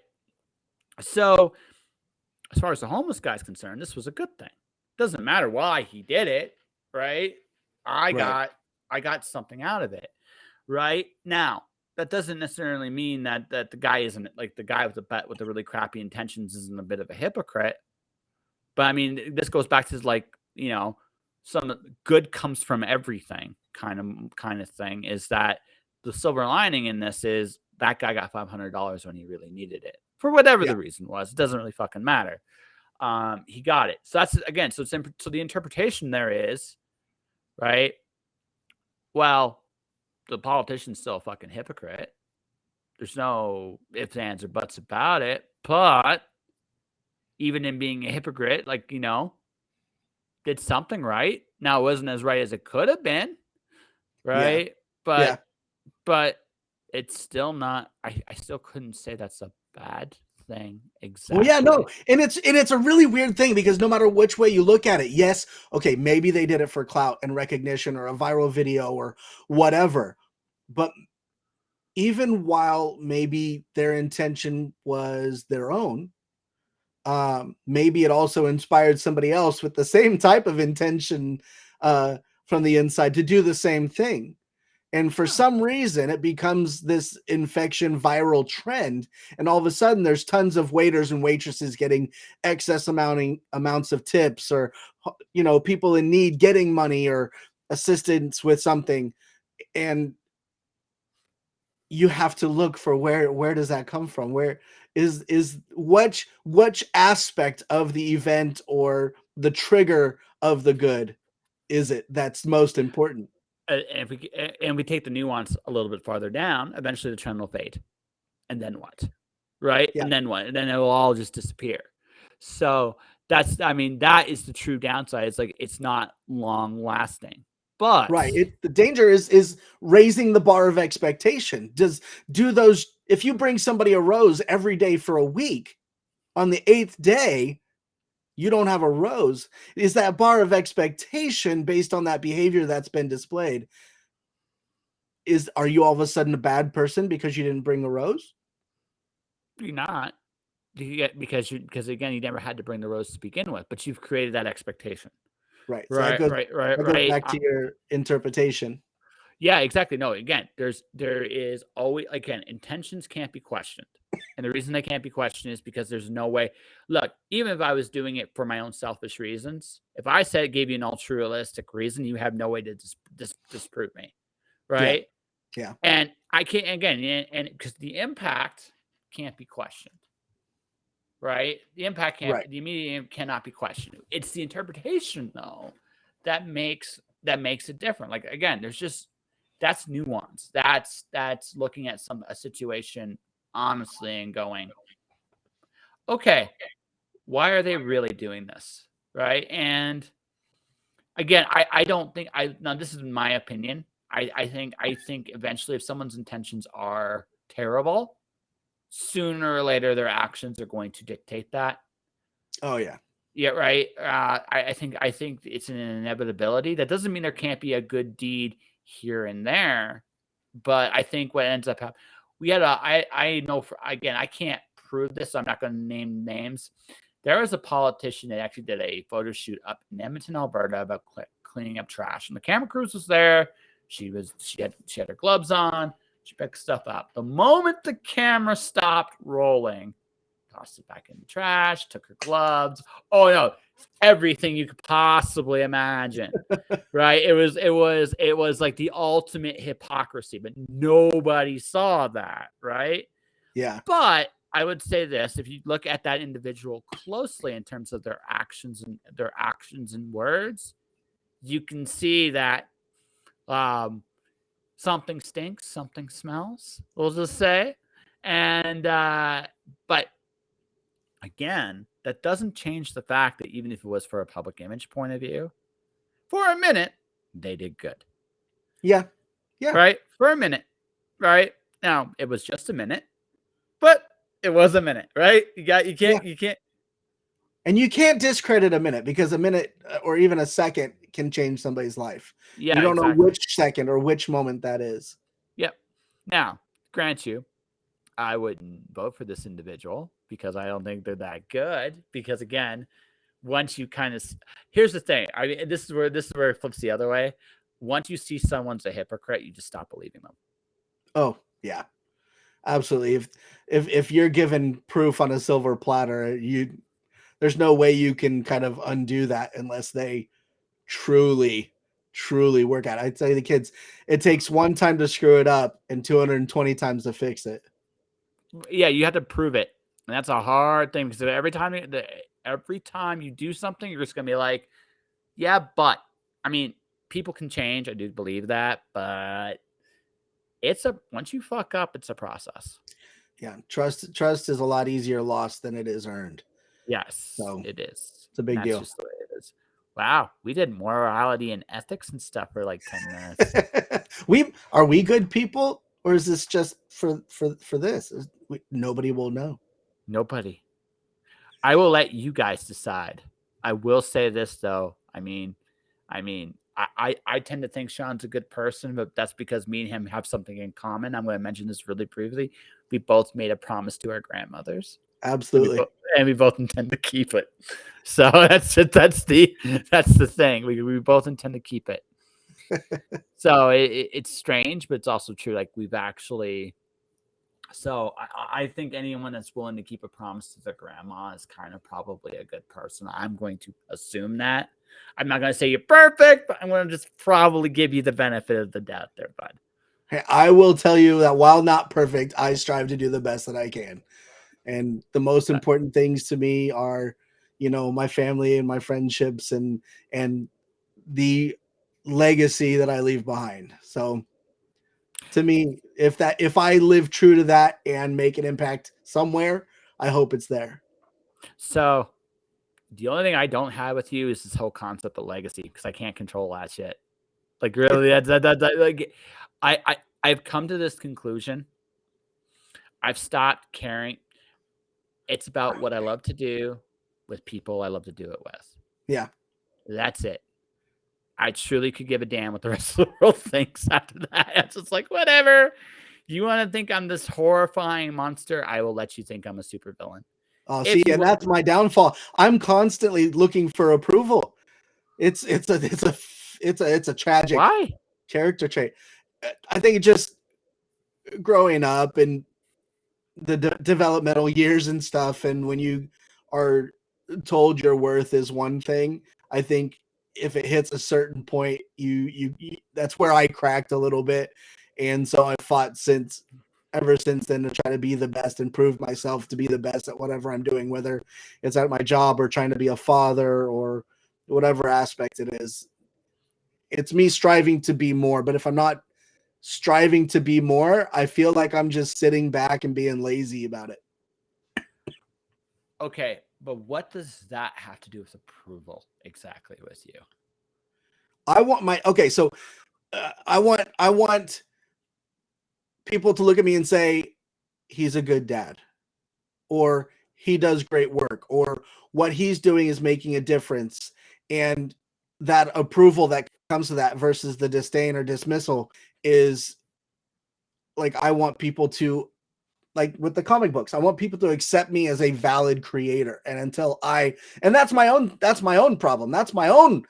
So, as far as the homeless guy's concerned, this was a good thing. Doesn't matter why he did it, right? I got something out of it, right? Now, that doesn't necessarily mean that the guy isn't, like, the guy with the really crappy intentions isn't a bit of a hypocrite. But I mean, this goes back to, like, some good comes from everything kind of thing, is that the silver lining in this is that guy got $500 when he really needed it. For whatever the reason was, it doesn't really fucking matter. He got it. So that's, again, so the interpretation there is, right? Well, the politician's still a fucking hypocrite. There's no ifs, ands, or buts about it. But even in being a hypocrite, like, did something right. Now, it wasn't as right as it could have been, right? Yeah. But it's still not. I still couldn't say that's a bad thing. Exactly. Well, yeah, no, and it's a really weird thing, because no matter which way you look at it, yes, okay, maybe they did it for clout and recognition or a viral video or whatever, but even while maybe their intention was their own, maybe it also inspired somebody else with the same type of intention from the inside to do the same thing. And for some reason, it becomes this infection viral trend. And all of a sudden, there's tons of waiters and waitresses getting excess amounts of tips, or, people in need getting money or assistance with something. And you have to look for where does that come from? Where is which aspect of the event or the trigger of the good is it that's most important? And we take the nuance a little bit farther down, eventually the trend will fade. And then what? Right? Yeah. And then what? And then it will all just disappear. So that is the true downside. It's like it's not long lasting. But Right. The danger is raising the bar of expectation. If you bring somebody a rose every day for a week, on the 8th day, you don't have a rose. Is that bar of expectation based on that behavior that's been displayed? Are you all of a sudden a bad person because you didn't bring a rose? you're not. Because again, you never had to bring the rose to begin with, but you've created that expectation. Right. So Right. that goes back to your interpretation. Yeah, exactly. No, again, there is always, again, intentions can't be questioned. And the reason they can't be questioned is because there's no way. Look, even if I was doing it for my own selfish reasons, if I gave you an altruistic reason, you have no way to disprove me. Right. Yeah. And I can't, again, and because the impact can't be questioned. Right. The impact the immediate cannot be questioned. It's the interpretation, though, that makes it different. Like, again, that's nuance. That's looking at a situation honestly and going, okay, why are they really doing this? Right. And again, I don't think now this is my opinion. I think eventually if someone's intentions are terrible, sooner or later their actions are going to dictate that. Oh yeah. Yeah, right. I think it's an inevitability. That doesn't mean there can't be a good deed here and there, but I think what ends up happening, I know again, I can't prove this, so I'm not going to name names. There was a politician that actually did a photo shoot up in Edmonton, Alberta, about cleaning up trash, and the camera crew was there. She had her gloves on. She picked stuff up. The moment the camera stopped rolling, tossed it back in the trash, took her gloves. Oh no, everything you could possibly imagine. Right? It was like the ultimate hypocrisy, but nobody saw that, right? Yeah. But I would say this, if you look at that individual closely in terms of their actions and words, you can see that something stinks, something smells, we'll just say. And but again, that doesn't change the fact that even if it was for a public image point of view, for a minute, they did good. Yeah. Yeah. Right? For a minute. Right? Now, it was just a minute, but it was a minute, right? You can't. And you can't discredit a minute, because a minute or even a second can change somebody's life. Yeah, you don't exactly. know which second or which moment that is. Yep. Now, grant you, I wouldn't vote for this individual because I don't think they're that good. Because again, once you kind of, here's the thing. I mean, this is where it flips the other way. Once you see someone's a hypocrite, you just stop believing them. Oh yeah, absolutely. If you're given proof on a silver platter, there's no way you can kind of undo that unless they truly work at it. I'd say the kids, it takes one time to screw it up and 220 times to fix it. Yeah, you have to prove it, and that's a hard thing, because every time you do something, you're just gonna be like, yeah, but I mean, people can change. I do believe that, but once you fuck up, it's a process. Yeah, trust is a lot easier lost than it is earned. Yes, So it is. It's a big deal. Just the way it is. Wow, we did morality and ethics and stuff for like 10 minutes. Are we good people, or is this just for this? Nobody will know. Nobody. I will let you guys decide. I will say this though. I mean, I tend to think Shaun's a good person, but that's because me and him have something in common. I'm going to mention this really briefly. We both made a promise to our grandmothers. Absolutely. And we both intend to keep it. So that's it. That's the thing. We both intend to keep it. So it's strange, but it's also true. Like we've actually. So I think anyone that's willing to keep a promise to their grandma is kind of probably a good person. I'm going to assume that. I'm not going to say you're perfect, but I'm going to just probably give you the benefit of the doubt there, bud. Hey, I will tell you that while not perfect, I strive to do the best that I can. And the most important things to me are, my family and my friendships and the legacy that I leave behind. So to me, if I live true to that and make an impact somewhere, I hope it's there. So the only thing I don't have with you is this whole concept of legacy because I can't control that shit. Like really, that like I've come to this conclusion. I've stopped caring. It's about what I love to do with people I love to do it with. Yeah. That's it. I truly could give a damn what the rest of the world thinks after that. It's just like, whatever. You want to think I'm this horrifying monster? I will let you think I'm a supervillain. Oh, see, and that's my downfall. I'm constantly looking for approval. It's a tragic character trait. I think it just growing up and the developmental years and stuff, and when you are told your worth is one thing, I think if it hits a certain point, you that's where I cracked a little bit, and so I fought ever since then to try to be the best and prove myself to be the best at whatever I'm doing, whether it's at my job or trying to be a father or whatever aspect it is. It's me striving to be more, but if I'm not striving to be more, I feel like I'm just sitting back and being lazy about it. Okay, but what does that have to do with approval exactly with you? I want people to look at me and say he's a good dad, or he does great work, or what he's doing is making a difference, and that approval that comes to that versus the disdain or dismissal is like, I want people to, like with the comic books, I want people to accept me as a valid creator. And that's my own problem. That's my own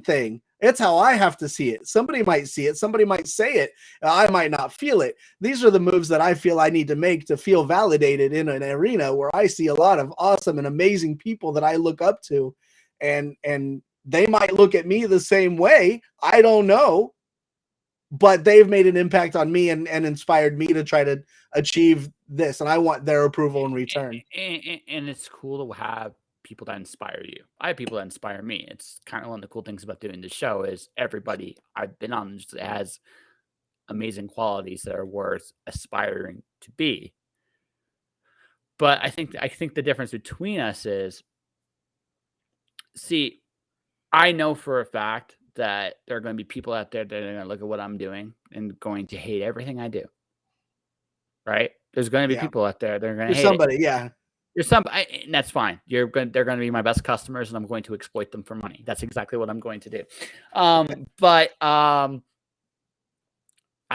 thing. It's how I have to see it. Somebody might see it. Somebody might say it. I might not feel it. These are the moves that I feel I need to make to feel validated in an arena where I see a lot of awesome and amazing people that I look up to, and they might look at me the same way. I don't know, but they've made an impact on me and inspired me to try to achieve this. And I want their approval in return. And it's cool to have people that inspire you. I have people that inspire me. It's kind of one of the cool things about doing the show is everybody I've been on just has amazing qualities that are worth aspiring to be. But I think the difference between us is, see, I know for a fact that there are going to be people out there that are going to look at what I'm doing and going to hate everything I do. Right? There's going to be people out there that are going to hate somebody, it. yeah. You're somebody, and that's fine. They're going to be my best customers, and I'm going to exploit them for money. That's exactly what I'm going to do. But at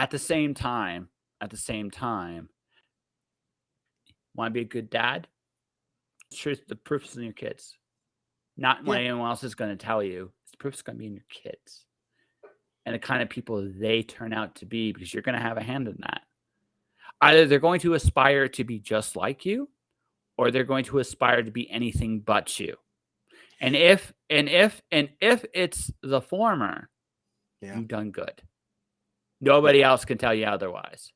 the same time, want to be a good dad? The proof is in your kids, not what anyone else is going to tell you. The proof is going to be in your kids and the kind of people they turn out to be, because you're going to have a hand in that. Either they're going to aspire to be just like you, or they're going to aspire to be anything but you. And if it's the former, you've done good. Nobody else can tell you otherwise.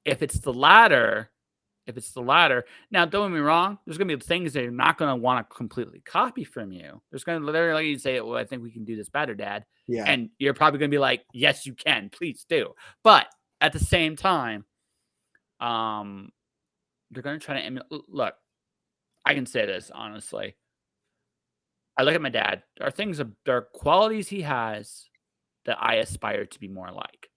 If it's the latter, now don't get me wrong, there's going to be things they're not going to want to completely copy from you. There's going to literally say, well, I think we can do this better, Dad. Yeah. And you're probably going to be like, yes, you can. Please do. But at the same time, they're going to try to emulate. Look, I can say this honestly. I look at my dad. There are qualities he has that I aspire to be more like.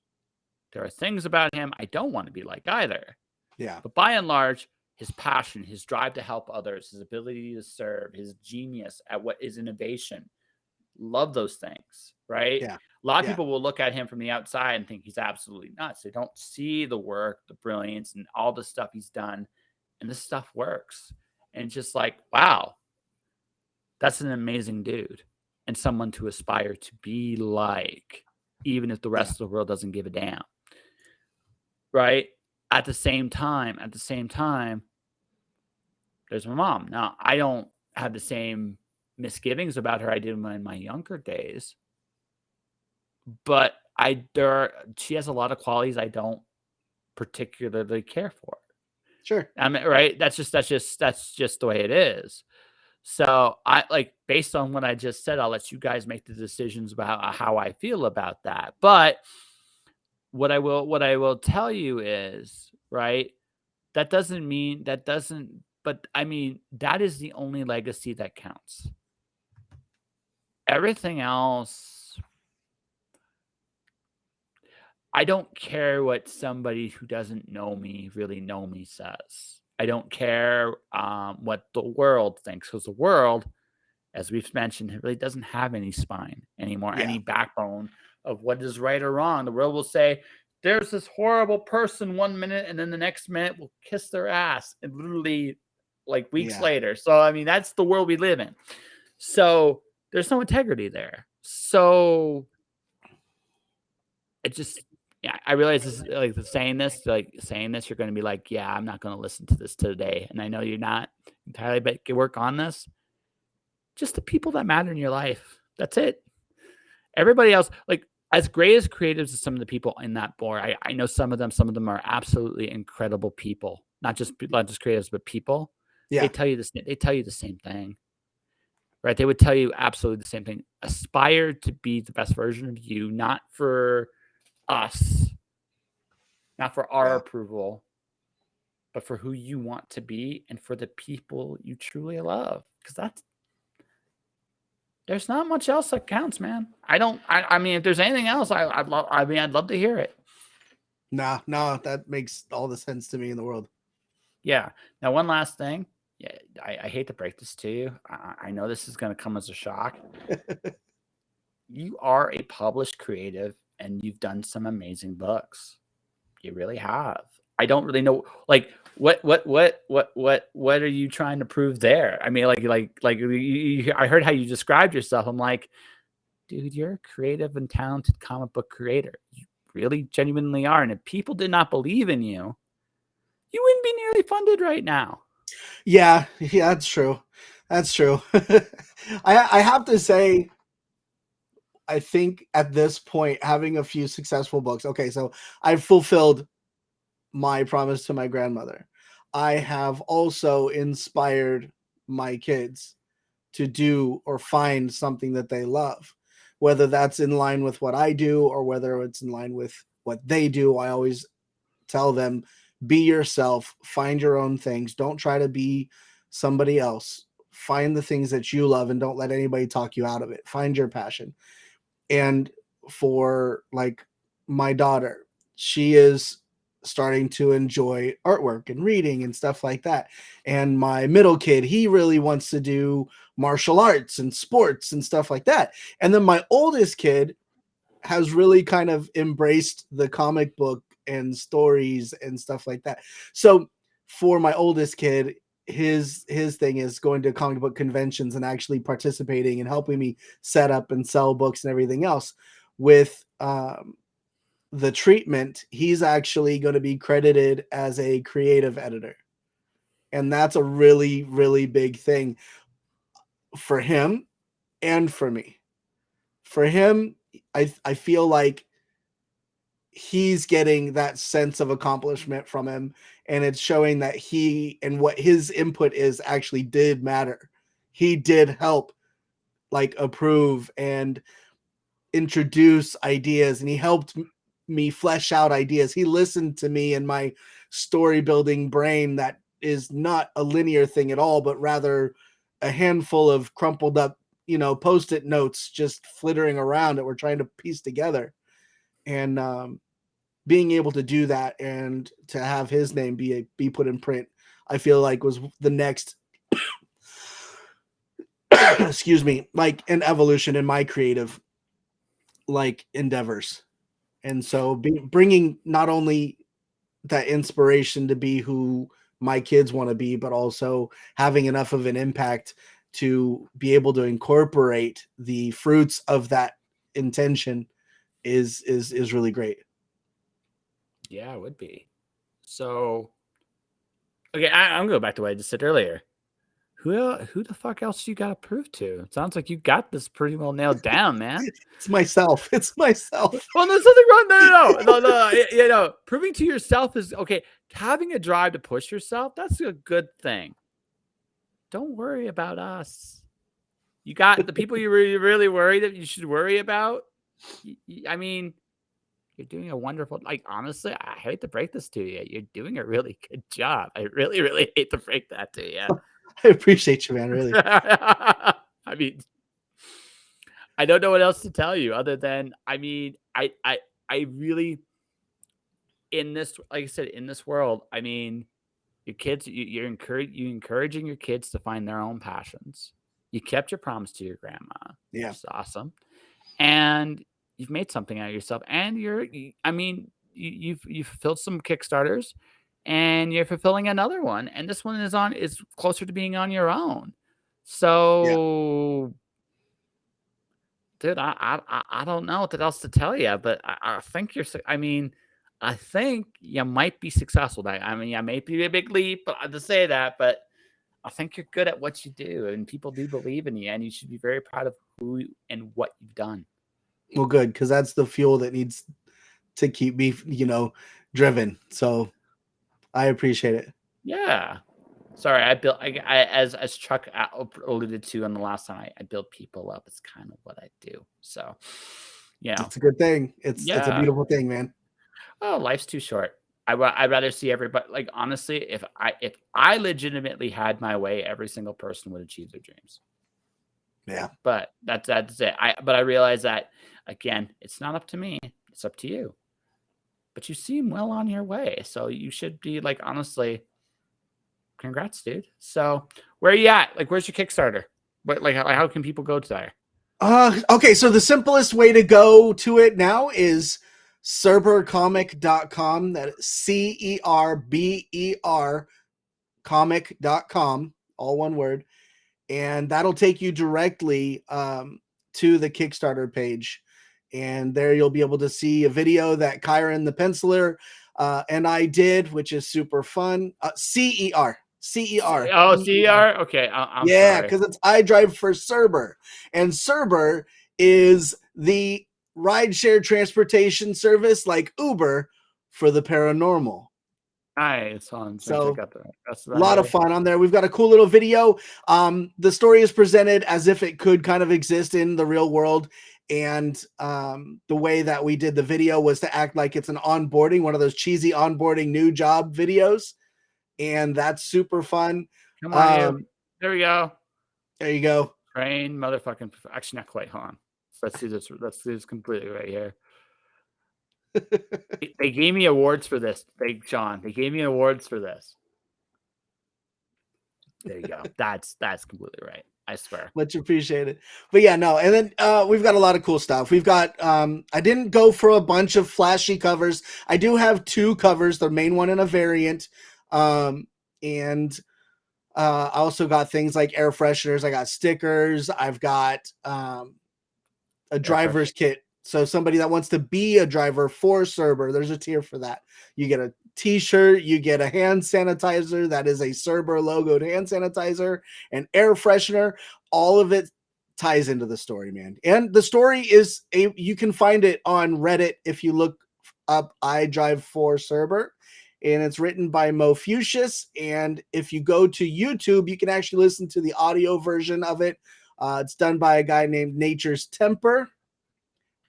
There are things about him I don't want to be like either. Yeah. But by and large, his passion, his drive to help others, his ability to serve, his genius at what is innovation, love those things, right? Yeah. A lot of Yeah. people will look at him from the outside and think he's absolutely nuts. They don't see the work, the brilliance, and all the stuff he's done. And this stuff works. And it's just like, wow, that's an amazing dude and someone to aspire to be like, even if the rest Yeah. of the world doesn't give a damn. Right? At the same time, there's my mom. Now, I don't have the same misgivings about her I did in my younger days, but she has a lot of qualities I don't particularly care for. Sure. I mean, right? That's just the way it is. So I like based on what I just said, I'll let you guys make the decisions about how I feel about that. But what I will tell you is, right? But I mean, that is the only legacy that counts. Everything else, I don't care what somebody who doesn't really know me says. I don't care what the world thinks, because the world, as we've mentioned, it really doesn't have any spine anymore, Yeah. any backbone of what is right or wrong. The world will say, there's this horrible person 1 minute, and then the next minute will kiss their ass, and literally like weeks later. So, I mean, that's the world we live in. So there's no integrity there. So it just, yeah, I realize this is like saying this, you're going to be like, yeah, I'm not going to listen to this today. And I know you're not entirely, but you work on this. Just the people that matter in your life. That's it. Everybody else, like as great as creatives as some of the people in that board, I know some of them are absolutely incredible people. Not just creatives, but people. Yeah. They tell you the same thing. Right? They would tell you absolutely the same thing. Aspire to be the best version of you, not for us, not for our approval, but for who you want to be and for the people you truly love. Because there's not much else that counts, man. I mean, if there's anything else, I'd love to hear it. No, that makes all the sense to me in the world. Yeah. Now, one last thing. Yeah, I hate to break this to you. I know this is going to come as a shock. You are a published creative, and you've done some amazing books. You really have. I don't really know, like, what are you trying to prove there? I mean, I heard how you described yourself. I'm like, dude, you're a creative and talented comic book creator. You really genuinely are. And if people did not believe in you, you wouldn't be nearly funded right now. Yeah, that's true. That's true. I have to say, I think at this point, having a few successful books, okay, so I've fulfilled my promise to my grandmother. I have also inspired my kids to do or find something that they love, whether that's in line with what I do or whether it's in line with what they do. I always tell them, be yourself, find your own things. Don't try to be somebody else. Find the things that you love and don't let anybody talk you out of it. Find your passion. And for like my daughter, she is starting to enjoy artwork and reading and stuff like that. And my middle kid, he really wants to do martial arts and sports and stuff like that. And then my oldest kid has really kind of embraced the comic book and stories and stuff like that. So for my oldest kid, his thing is going to comic book conventions and actually participating and helping me set up and sell books and everything else. With the treatment, he's actually going to be credited as a creative editor. And that's a really, really big thing for him and for me. For him, I feel like he's getting that sense of accomplishment from him, and it's showing that he and what his input is actually did matter. He did help like approve and introduce ideas, and he helped me flesh out ideas. He listened to me and my story building brain that is not a linear thing at all, but rather a handful of crumpled up, post-it notes just flittering around that we're trying to piece together. And being able to do that and to have his name be put in print, I feel like was the next excuse me, like an evolution in my creative like endeavors. And so bringing not only that inspiration to be who my kids want to be, but also having enough of an impact to be able to incorporate the fruits of that intention is really great. Yeah, it would be. So, okay, I'm going back to what I just said earlier. Who the fuck else you got to prove to? It sounds like you got this pretty well nailed down, man. It's myself. It's myself. Well, there's nothing wrong. No. You know, proving to yourself is okay. Having a drive to push yourself, that's a good thing. Don't worry about us. You got the people you really worry that you should worry about. I mean, you're doing a wonderful, like, honestly, I hate to break this to you. You're doing a really good job. I really, really hate to break that to you. I appreciate you, man. Really. I mean, I don't know what else to tell you other than, I mean, I really, in this, like I said, in this world, I mean, your kids, you're encouraging your kids to find their own passions. You kept your promise to your grandma. Yeah. Which is awesome. And you've made something out of yourself. And I mean, you've fulfilled some Kickstarters and you're fulfilling another one. And this one is closer to being on your own. So, dude, I don't know what else to tell you, but I think I think you might be successful. I mean, I may be a big leap to say that, but I think you're good at what you do, and people do believe in you, and you should be very proud of who and what you've done. Well, good, because that's the fuel that needs to keep me, driven. So I appreciate it. Yeah. Sorry, as Chuck alluded to on the last time, I build people up. It's kind of what I do. So, yeah, it's a good thing. It's a beautiful thing, man. Oh, life's too short. I'd rather see everybody. Like, honestly, if I legitimately had my way, every single person would achieve their dreams. Yeah. But that's it. But I realize that, again, it's not up to me. It's up to you. But you seem well on your way, so you should be, like, honestly, congrats, dude. So where are you at? Like, where's your Kickstarter? What, like, how can people go to there? Okay, so the simplest way to go to it now is cerbercomic.com. That is CERBER comic.com, all one word. And that'll take you directly to the Kickstarter page. And there you'll be able to see a video that Kyron the penciler and I did, which is super fun. CER. Oh, CER? Okay, I'm yeah, sorry. because it's iDrive for Cerber. And Cerber is the rideshare transportation service like Uber for the paranormal. Nice. So a lot of fun on there. We've got a cool little video. The story is presented as if it could kind of exist in the real world. And the way that we did the video was to act like it's an onboarding, one of those cheesy onboarding new job videos. And that's super fun. Come on, there we go. There you go. Train motherfucking. Actually, not quite. Hold on. Let's do this. Let's do this completely right here. They gave me awards for this. They gave me awards for this. There you go. That's completely right. I swear. Much appreciated. But yeah, no. And then we've got a lot of cool stuff. We've got, I didn't go for a bunch of flashy covers. I do have 2 covers, the main one and a variant. And I also got things like air fresheners. I got stickers. I've got a driver's kit. So somebody that wants to be a driver for Cerber, there's a tier for that. You get a t-shirt, you get a hand sanitizer that is a Cerber logoed hand sanitizer, an air freshener. All of it ties into the story, man. And the story is you can find it on Reddit if you look up iDrive for Cerber, and it's written by Mo Fuchsius. And if you go to YouTube, you can actually listen to the audio version of it. It's done by a guy named Nature's Temper,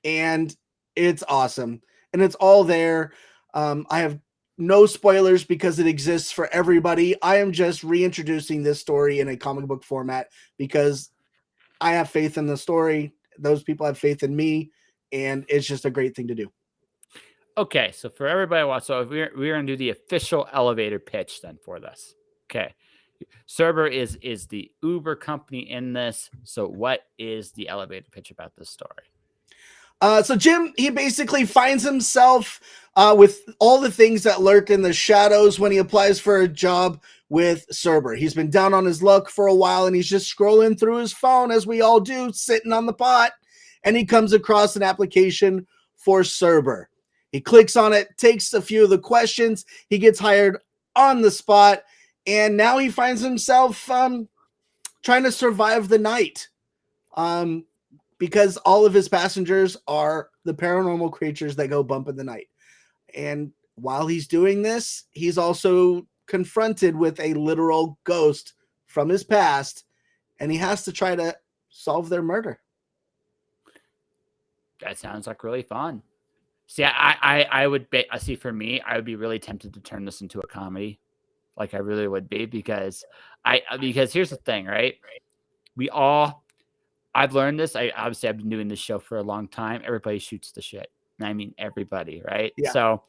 and it's awesome. And it's all there. I have no spoilers because it exists for everybody. I am just reintroducing this story in a comic book format because I have faith in the story. Those people have faith in me, and it's just a great thing to do. Okay, so for everybody, so we're going to do the official elevator pitch then for this. Okay, Cerber is the Uber company in this. So what is the elevator pitch about this story? So Jim, he basically finds himself with all the things that lurk in the shadows when he applies for a job with Cerber. He's been down on his luck for a while, and he's just scrolling through his phone, as we all do, sitting on the pot, and he comes across an application for Cerber. He clicks on it, takes a few of the questions, he gets hired on the spot, and now he finds himself trying to survive the night. Because all of his passengers are the paranormal creatures that go bump in the night. And while he's doing this, he's also confronted with a literal ghost from his past, and he has to try to solve their murder. That sounds like really fun. See, I would see, for me, I would be really tempted to turn this into a comedy. Like, I really would be, because here's the thing, right? I've learned this. I've been doing this show for a long time. Everybody shoots the shit. I mean, everybody, right? Yeah. So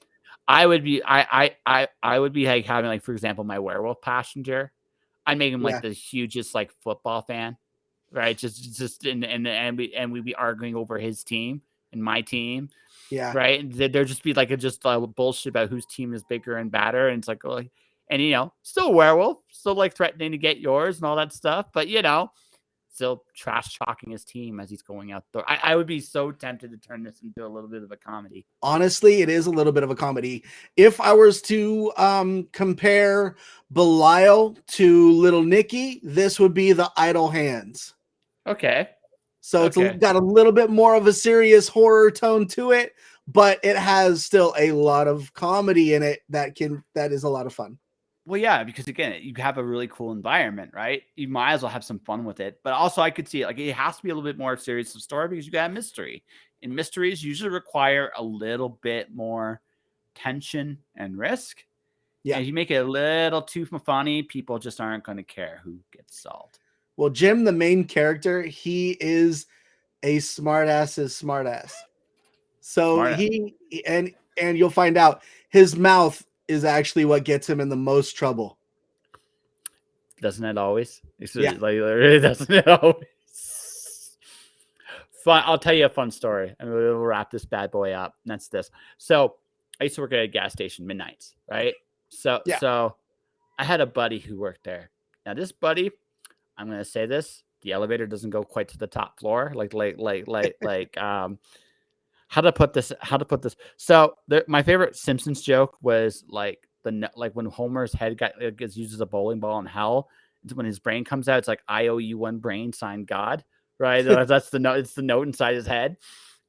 I would be like having, like, for example, my werewolf passenger. I'd make him like the hugest, like, football fan, right? And we'd be arguing over his team and my team. Yeah. Right. And there'd just be like bullshit about whose team is bigger and badder. And it's like, oh, and still a werewolf, still like threatening to get yours and all that stuff. But still trash talking his team as he's going out there. I would be so tempted to turn this into a little bit of a comedy. Honestly, it is a little bit of a comedy. If I was to compare Belial to Little Nicky, this would be the Idle Hands. Okay. So it's got a little bit more of a serious horror tone to it, but it has still a lot of comedy in it that is a lot of fun. Well, yeah, because again, you have a really cool environment, right? You might as well have some fun with it. But also, I could see it has to be a little bit more serious of story, because you got a mystery, and mysteries usually require a little bit more tension and risk. Yeah. And if you make it a little too funny, people just aren't going to care who gets solved. Well, Jim, the main character, he is a smartass's smartass. So and you'll find out his mouth is actually what gets him in the most trouble. Doesn't it always? Yeah. Doesn't it always? Fun. I'll tell you a fun story, and we'll wrap this bad boy up. And that's this. So I used to work at a gas station midnights, right? So I had a buddy who worked there. Now this buddy, I'm gonna say this: the elevator doesn't go quite to the top floor. How to put this? So my favorite Simpsons joke was like when Homer's head gets used as a bowling ball in hell. When his brain comes out, it's like, I owe you one brain, signed God. Right? That's the note. It's the note inside his head.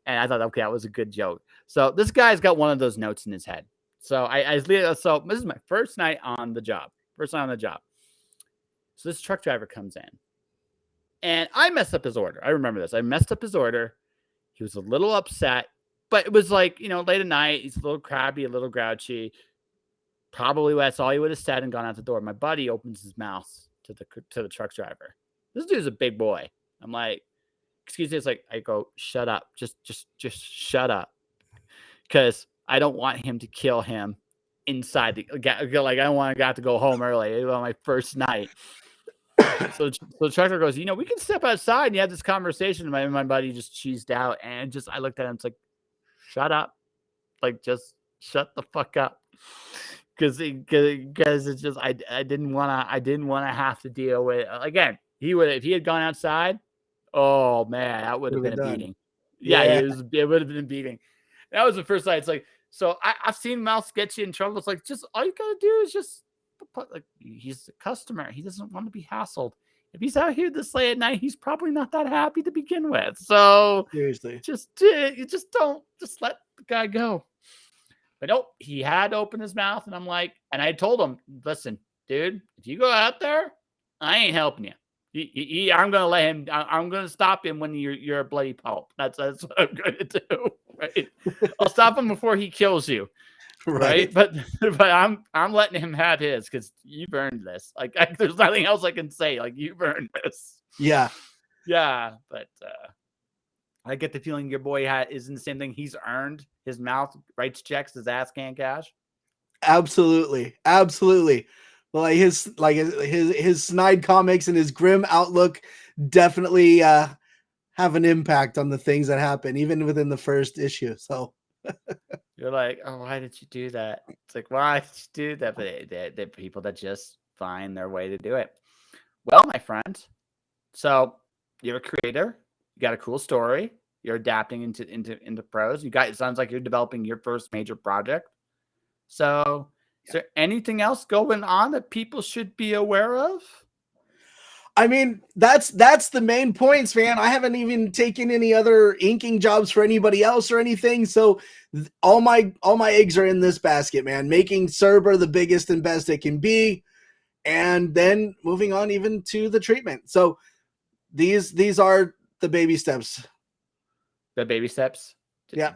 And I thought, okay, that was a good joke. So this guy's got one of those notes in his head. So so this is my first night on the job. So this truck driver comes in, and I messed up his order. I remember this. I messed up his order. He was a little upset, but it was like, late at night. He's a little crabby, a little grouchy. Probably that's all he would have said and gone out the door. My buddy opens his mouth to the truck driver. This dude's a big boy. I'm like, excuse me. It's like, I go, shut up. Just shut up. Because I don't want him to kill him inside like, I don't want to have to go home early on my first night. So the trucker goes, we can step outside and you have this conversation. And my buddy just cheesed out, and I looked at him. It's like, shut up. Like, just shut the fuck up. Because it's just, I didn't want to have to deal with it. Again, if he had gone outside, oh man, that would have been a beating. Yeah, it would have been a beating. That was the first night. It's like, so I've seen mouths get you in trouble. It's like, just all you gotta do is just he's a customer. He doesn't want to be hassled. If he's out here this late at night, he's probably not that happy to begin with. So seriously, just let the guy go. But nope, he had to open his mouth, and I'm like, and I told him, listen, dude, if you go out there, I ain't helping you. I'm gonna let him. I'm gonna stop him when you're a bloody pulp. That's what I'm gonna do. Right? I'll stop him before he kills you. Right? But I'm letting him have his, because you've earned this. Like, there's nothing else I can say. Like, you've earned this. Yeah. But I get the feeling your boy isn't the same thing. He's earned his mouth writes checks, his ass can't cash. Absolutely. Well, his snide comics and his grim outlook definitely have an impact on the things that happen, even within the first issue. So you're like, oh, why did you do that? It's like, why did you do that? But they're people that just find their way to do it. Well, my friend, so you're a creator. You got a cool story. You're adapting into prose. It sounds like you're developing your first major project. So, is there anything else going on that people should be aware of? I mean, that's the main points, man. I haven't even taken any other inking jobs for anybody else or anything. So all my eggs are in this basket, man. Making Cerber the biggest and best it can be, and then moving on even to the treatment. So these are the baby steps. The baby steps. Yeah.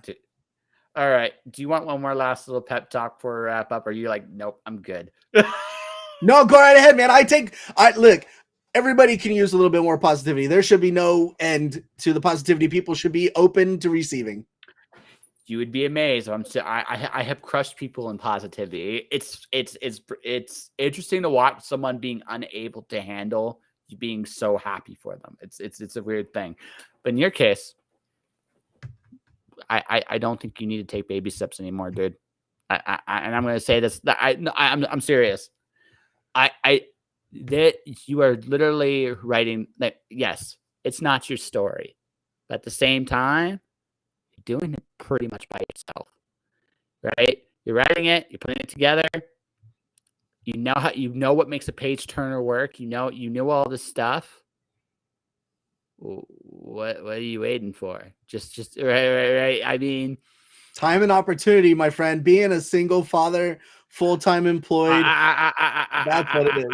All right. Do you want one more last little pep talk before we wrap up? Or are you like, nope, I'm good? No, go right ahead, man. Look. Everybody can use a little bit more positivity. There should be no end to the positivity people should be open to receiving. You would be amazed. I have crushed people in positivity. It's interesting to watch someone being unable to handle you being so happy for them. It's a weird thing, but in your case, I don't think you need to take baby steps anymore, dude. And I'm going to say this. I'm serious. That you are literally writing. Like, yes, it's not your story, but at the same time, you're doing it pretty much by yourself, right? You're writing it, you're putting it together. You know what makes a page turner work. You know all this stuff. What are you waiting for? Just right. I mean, time and opportunity, my friend. Being a single father, full-time employed. That's what it is.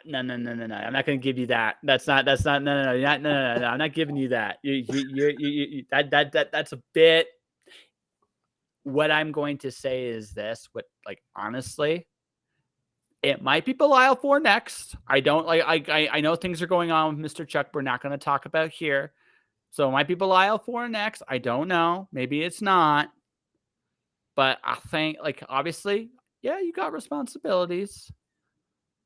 No. I'm not going to give you that. That's not. No. I'm not giving you that. That's a bit. What I'm going to say is this. Honestly, it might be Belial 4 next. I don't like. I know things are going on with Mr. Chuck. We're not going to talk about here. So it might be Belial 4 next. I don't know. Maybe it's not. But I think, obviously, yeah, you got responsibilities.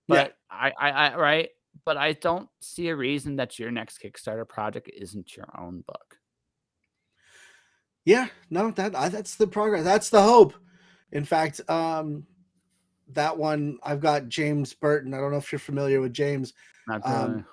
But yeah. I right. But I don't see a reason that your next Kickstarter project isn't your own book. Yeah, no, that's the progress. That's the hope. In fact, that one I've got James Burton. I don't know if you're familiar with James. Not really.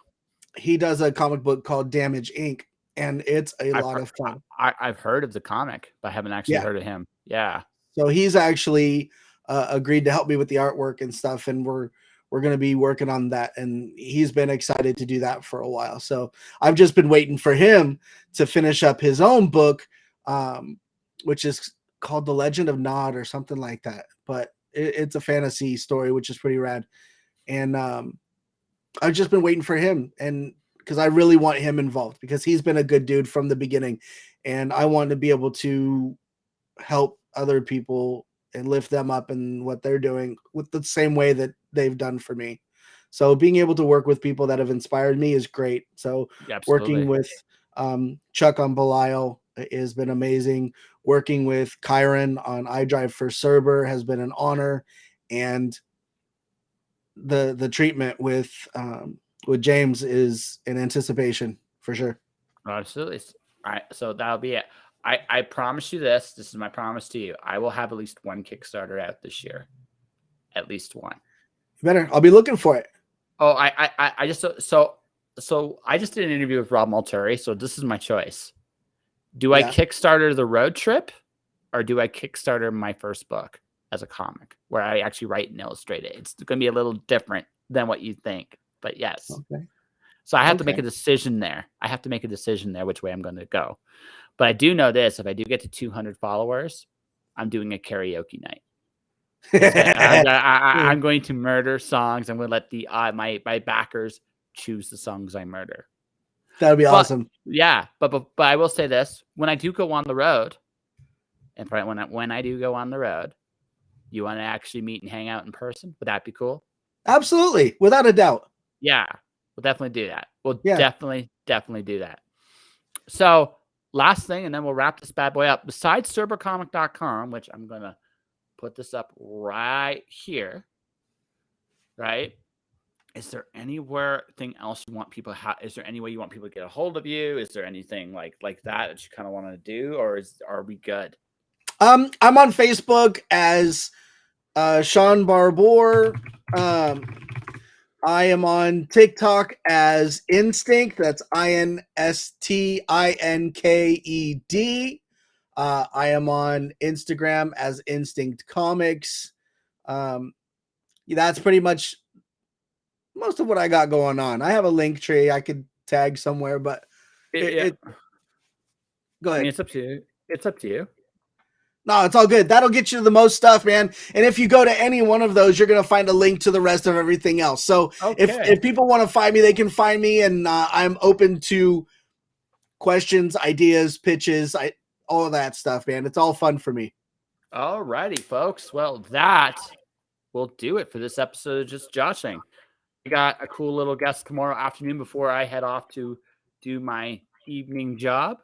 He does a comic book called Damage Inc. and it's a lot of fun. I've heard of the comic, but I haven't actually heard of him. Yeah. So he's actually agreed to help me with the artwork and stuff, and we're going to be working on that. And he's been excited to do that for a while. So I've just been waiting for him to finish up his own book, which is called The Legend of Nod or something like that. But it's a fantasy story, which is pretty rad. And I've just been waiting for him, and because I really want him involved because he's been a good dude from the beginning, and I want to be able to help other people and lift them up in what they're doing with the same way that they've done for me. So being able to work with people that have inspired me is great. So working with Chuck on Belial has been amazing. Working with Kyron on iDrive for Cerber has been an honor, and the treatment with James is in anticipation for sure. Absolutely. All right, so that'll be it. I promise you this. This is my promise to you. I will have at least one Kickstarter out this year. At least one. You better. I'll be looking for it. Oh, I just so I just did an interview with Rob Multuri, so this is my choice. Do I Kickstarter the road trip, or do I Kickstarter my first book as a comic where I actually write and illustrate it? It's going to be a little different than what you think, but yes. Okay. So I have to make a decision there. Which way I'm going to go. But I do know this: if I do get to 200 followers, I'm doing a karaoke night. I'm going to murder songs. I'm going to let my backers choose the songs I murder. That would be awesome. Yeah, but I will say this: when I do go on the road, and when I do go on the road, you want to actually meet and hang out in person? Would that be cool? Absolutely, without a doubt. Yeah, we'll definitely do that. We'll definitely do that. So last thing, and then we'll wrap this bad boy up. Besides cerbercomic.com, which I'm going to put this up right here. right? Is there anything else you want people is there any way you want people to get a hold of you? Is there anything like that you kind of want to do, or are we good? I'm on Facebook as Shaun Barbour. I am on TikTok as Instinct. That's INSTINKED. I am on Instagram as Instinct Comics. That's pretty much most of what I got going on. I have a link tree I could tag somewhere, but go ahead. I mean, it's up to you. It's up to you. No, it's all good. That'll get you the most stuff, man. And if you go to any one of those, you're going to find a link to the rest of everything else. So if people want to find me, they can find me, and I'm open to questions, ideas, pitches, all of that stuff, man. It's all fun for me. All righty, folks. Well, that will do it for this episode of Just Joshing. We got a cool little guest tomorrow afternoon before I head off to do my evening job.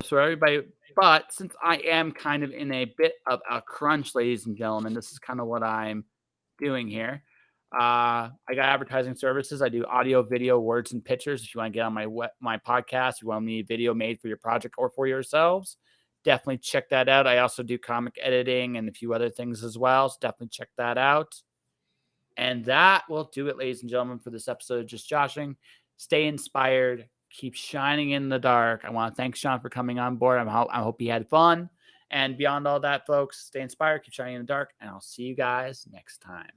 So everybody, but since I am kind of in a bit of a crunch, ladies and gentlemen, this is kind of what I'm doing here. I got advertising services. I do audio, video, words, and pictures. If you want to get on my podcast, you want me a video made for your project or for yourselves, definitely check that out. I also do comic editing and a few other things as well. So definitely check that out. And that will do it, ladies and gentlemen, for this episode of Just Joshing. Stay inspired. Keep shining in the dark. I want to thank Shaun for coming on board. I hope he had fun. And beyond all that, folks, stay inspired, keep shining in the dark, and I'll see you guys next time.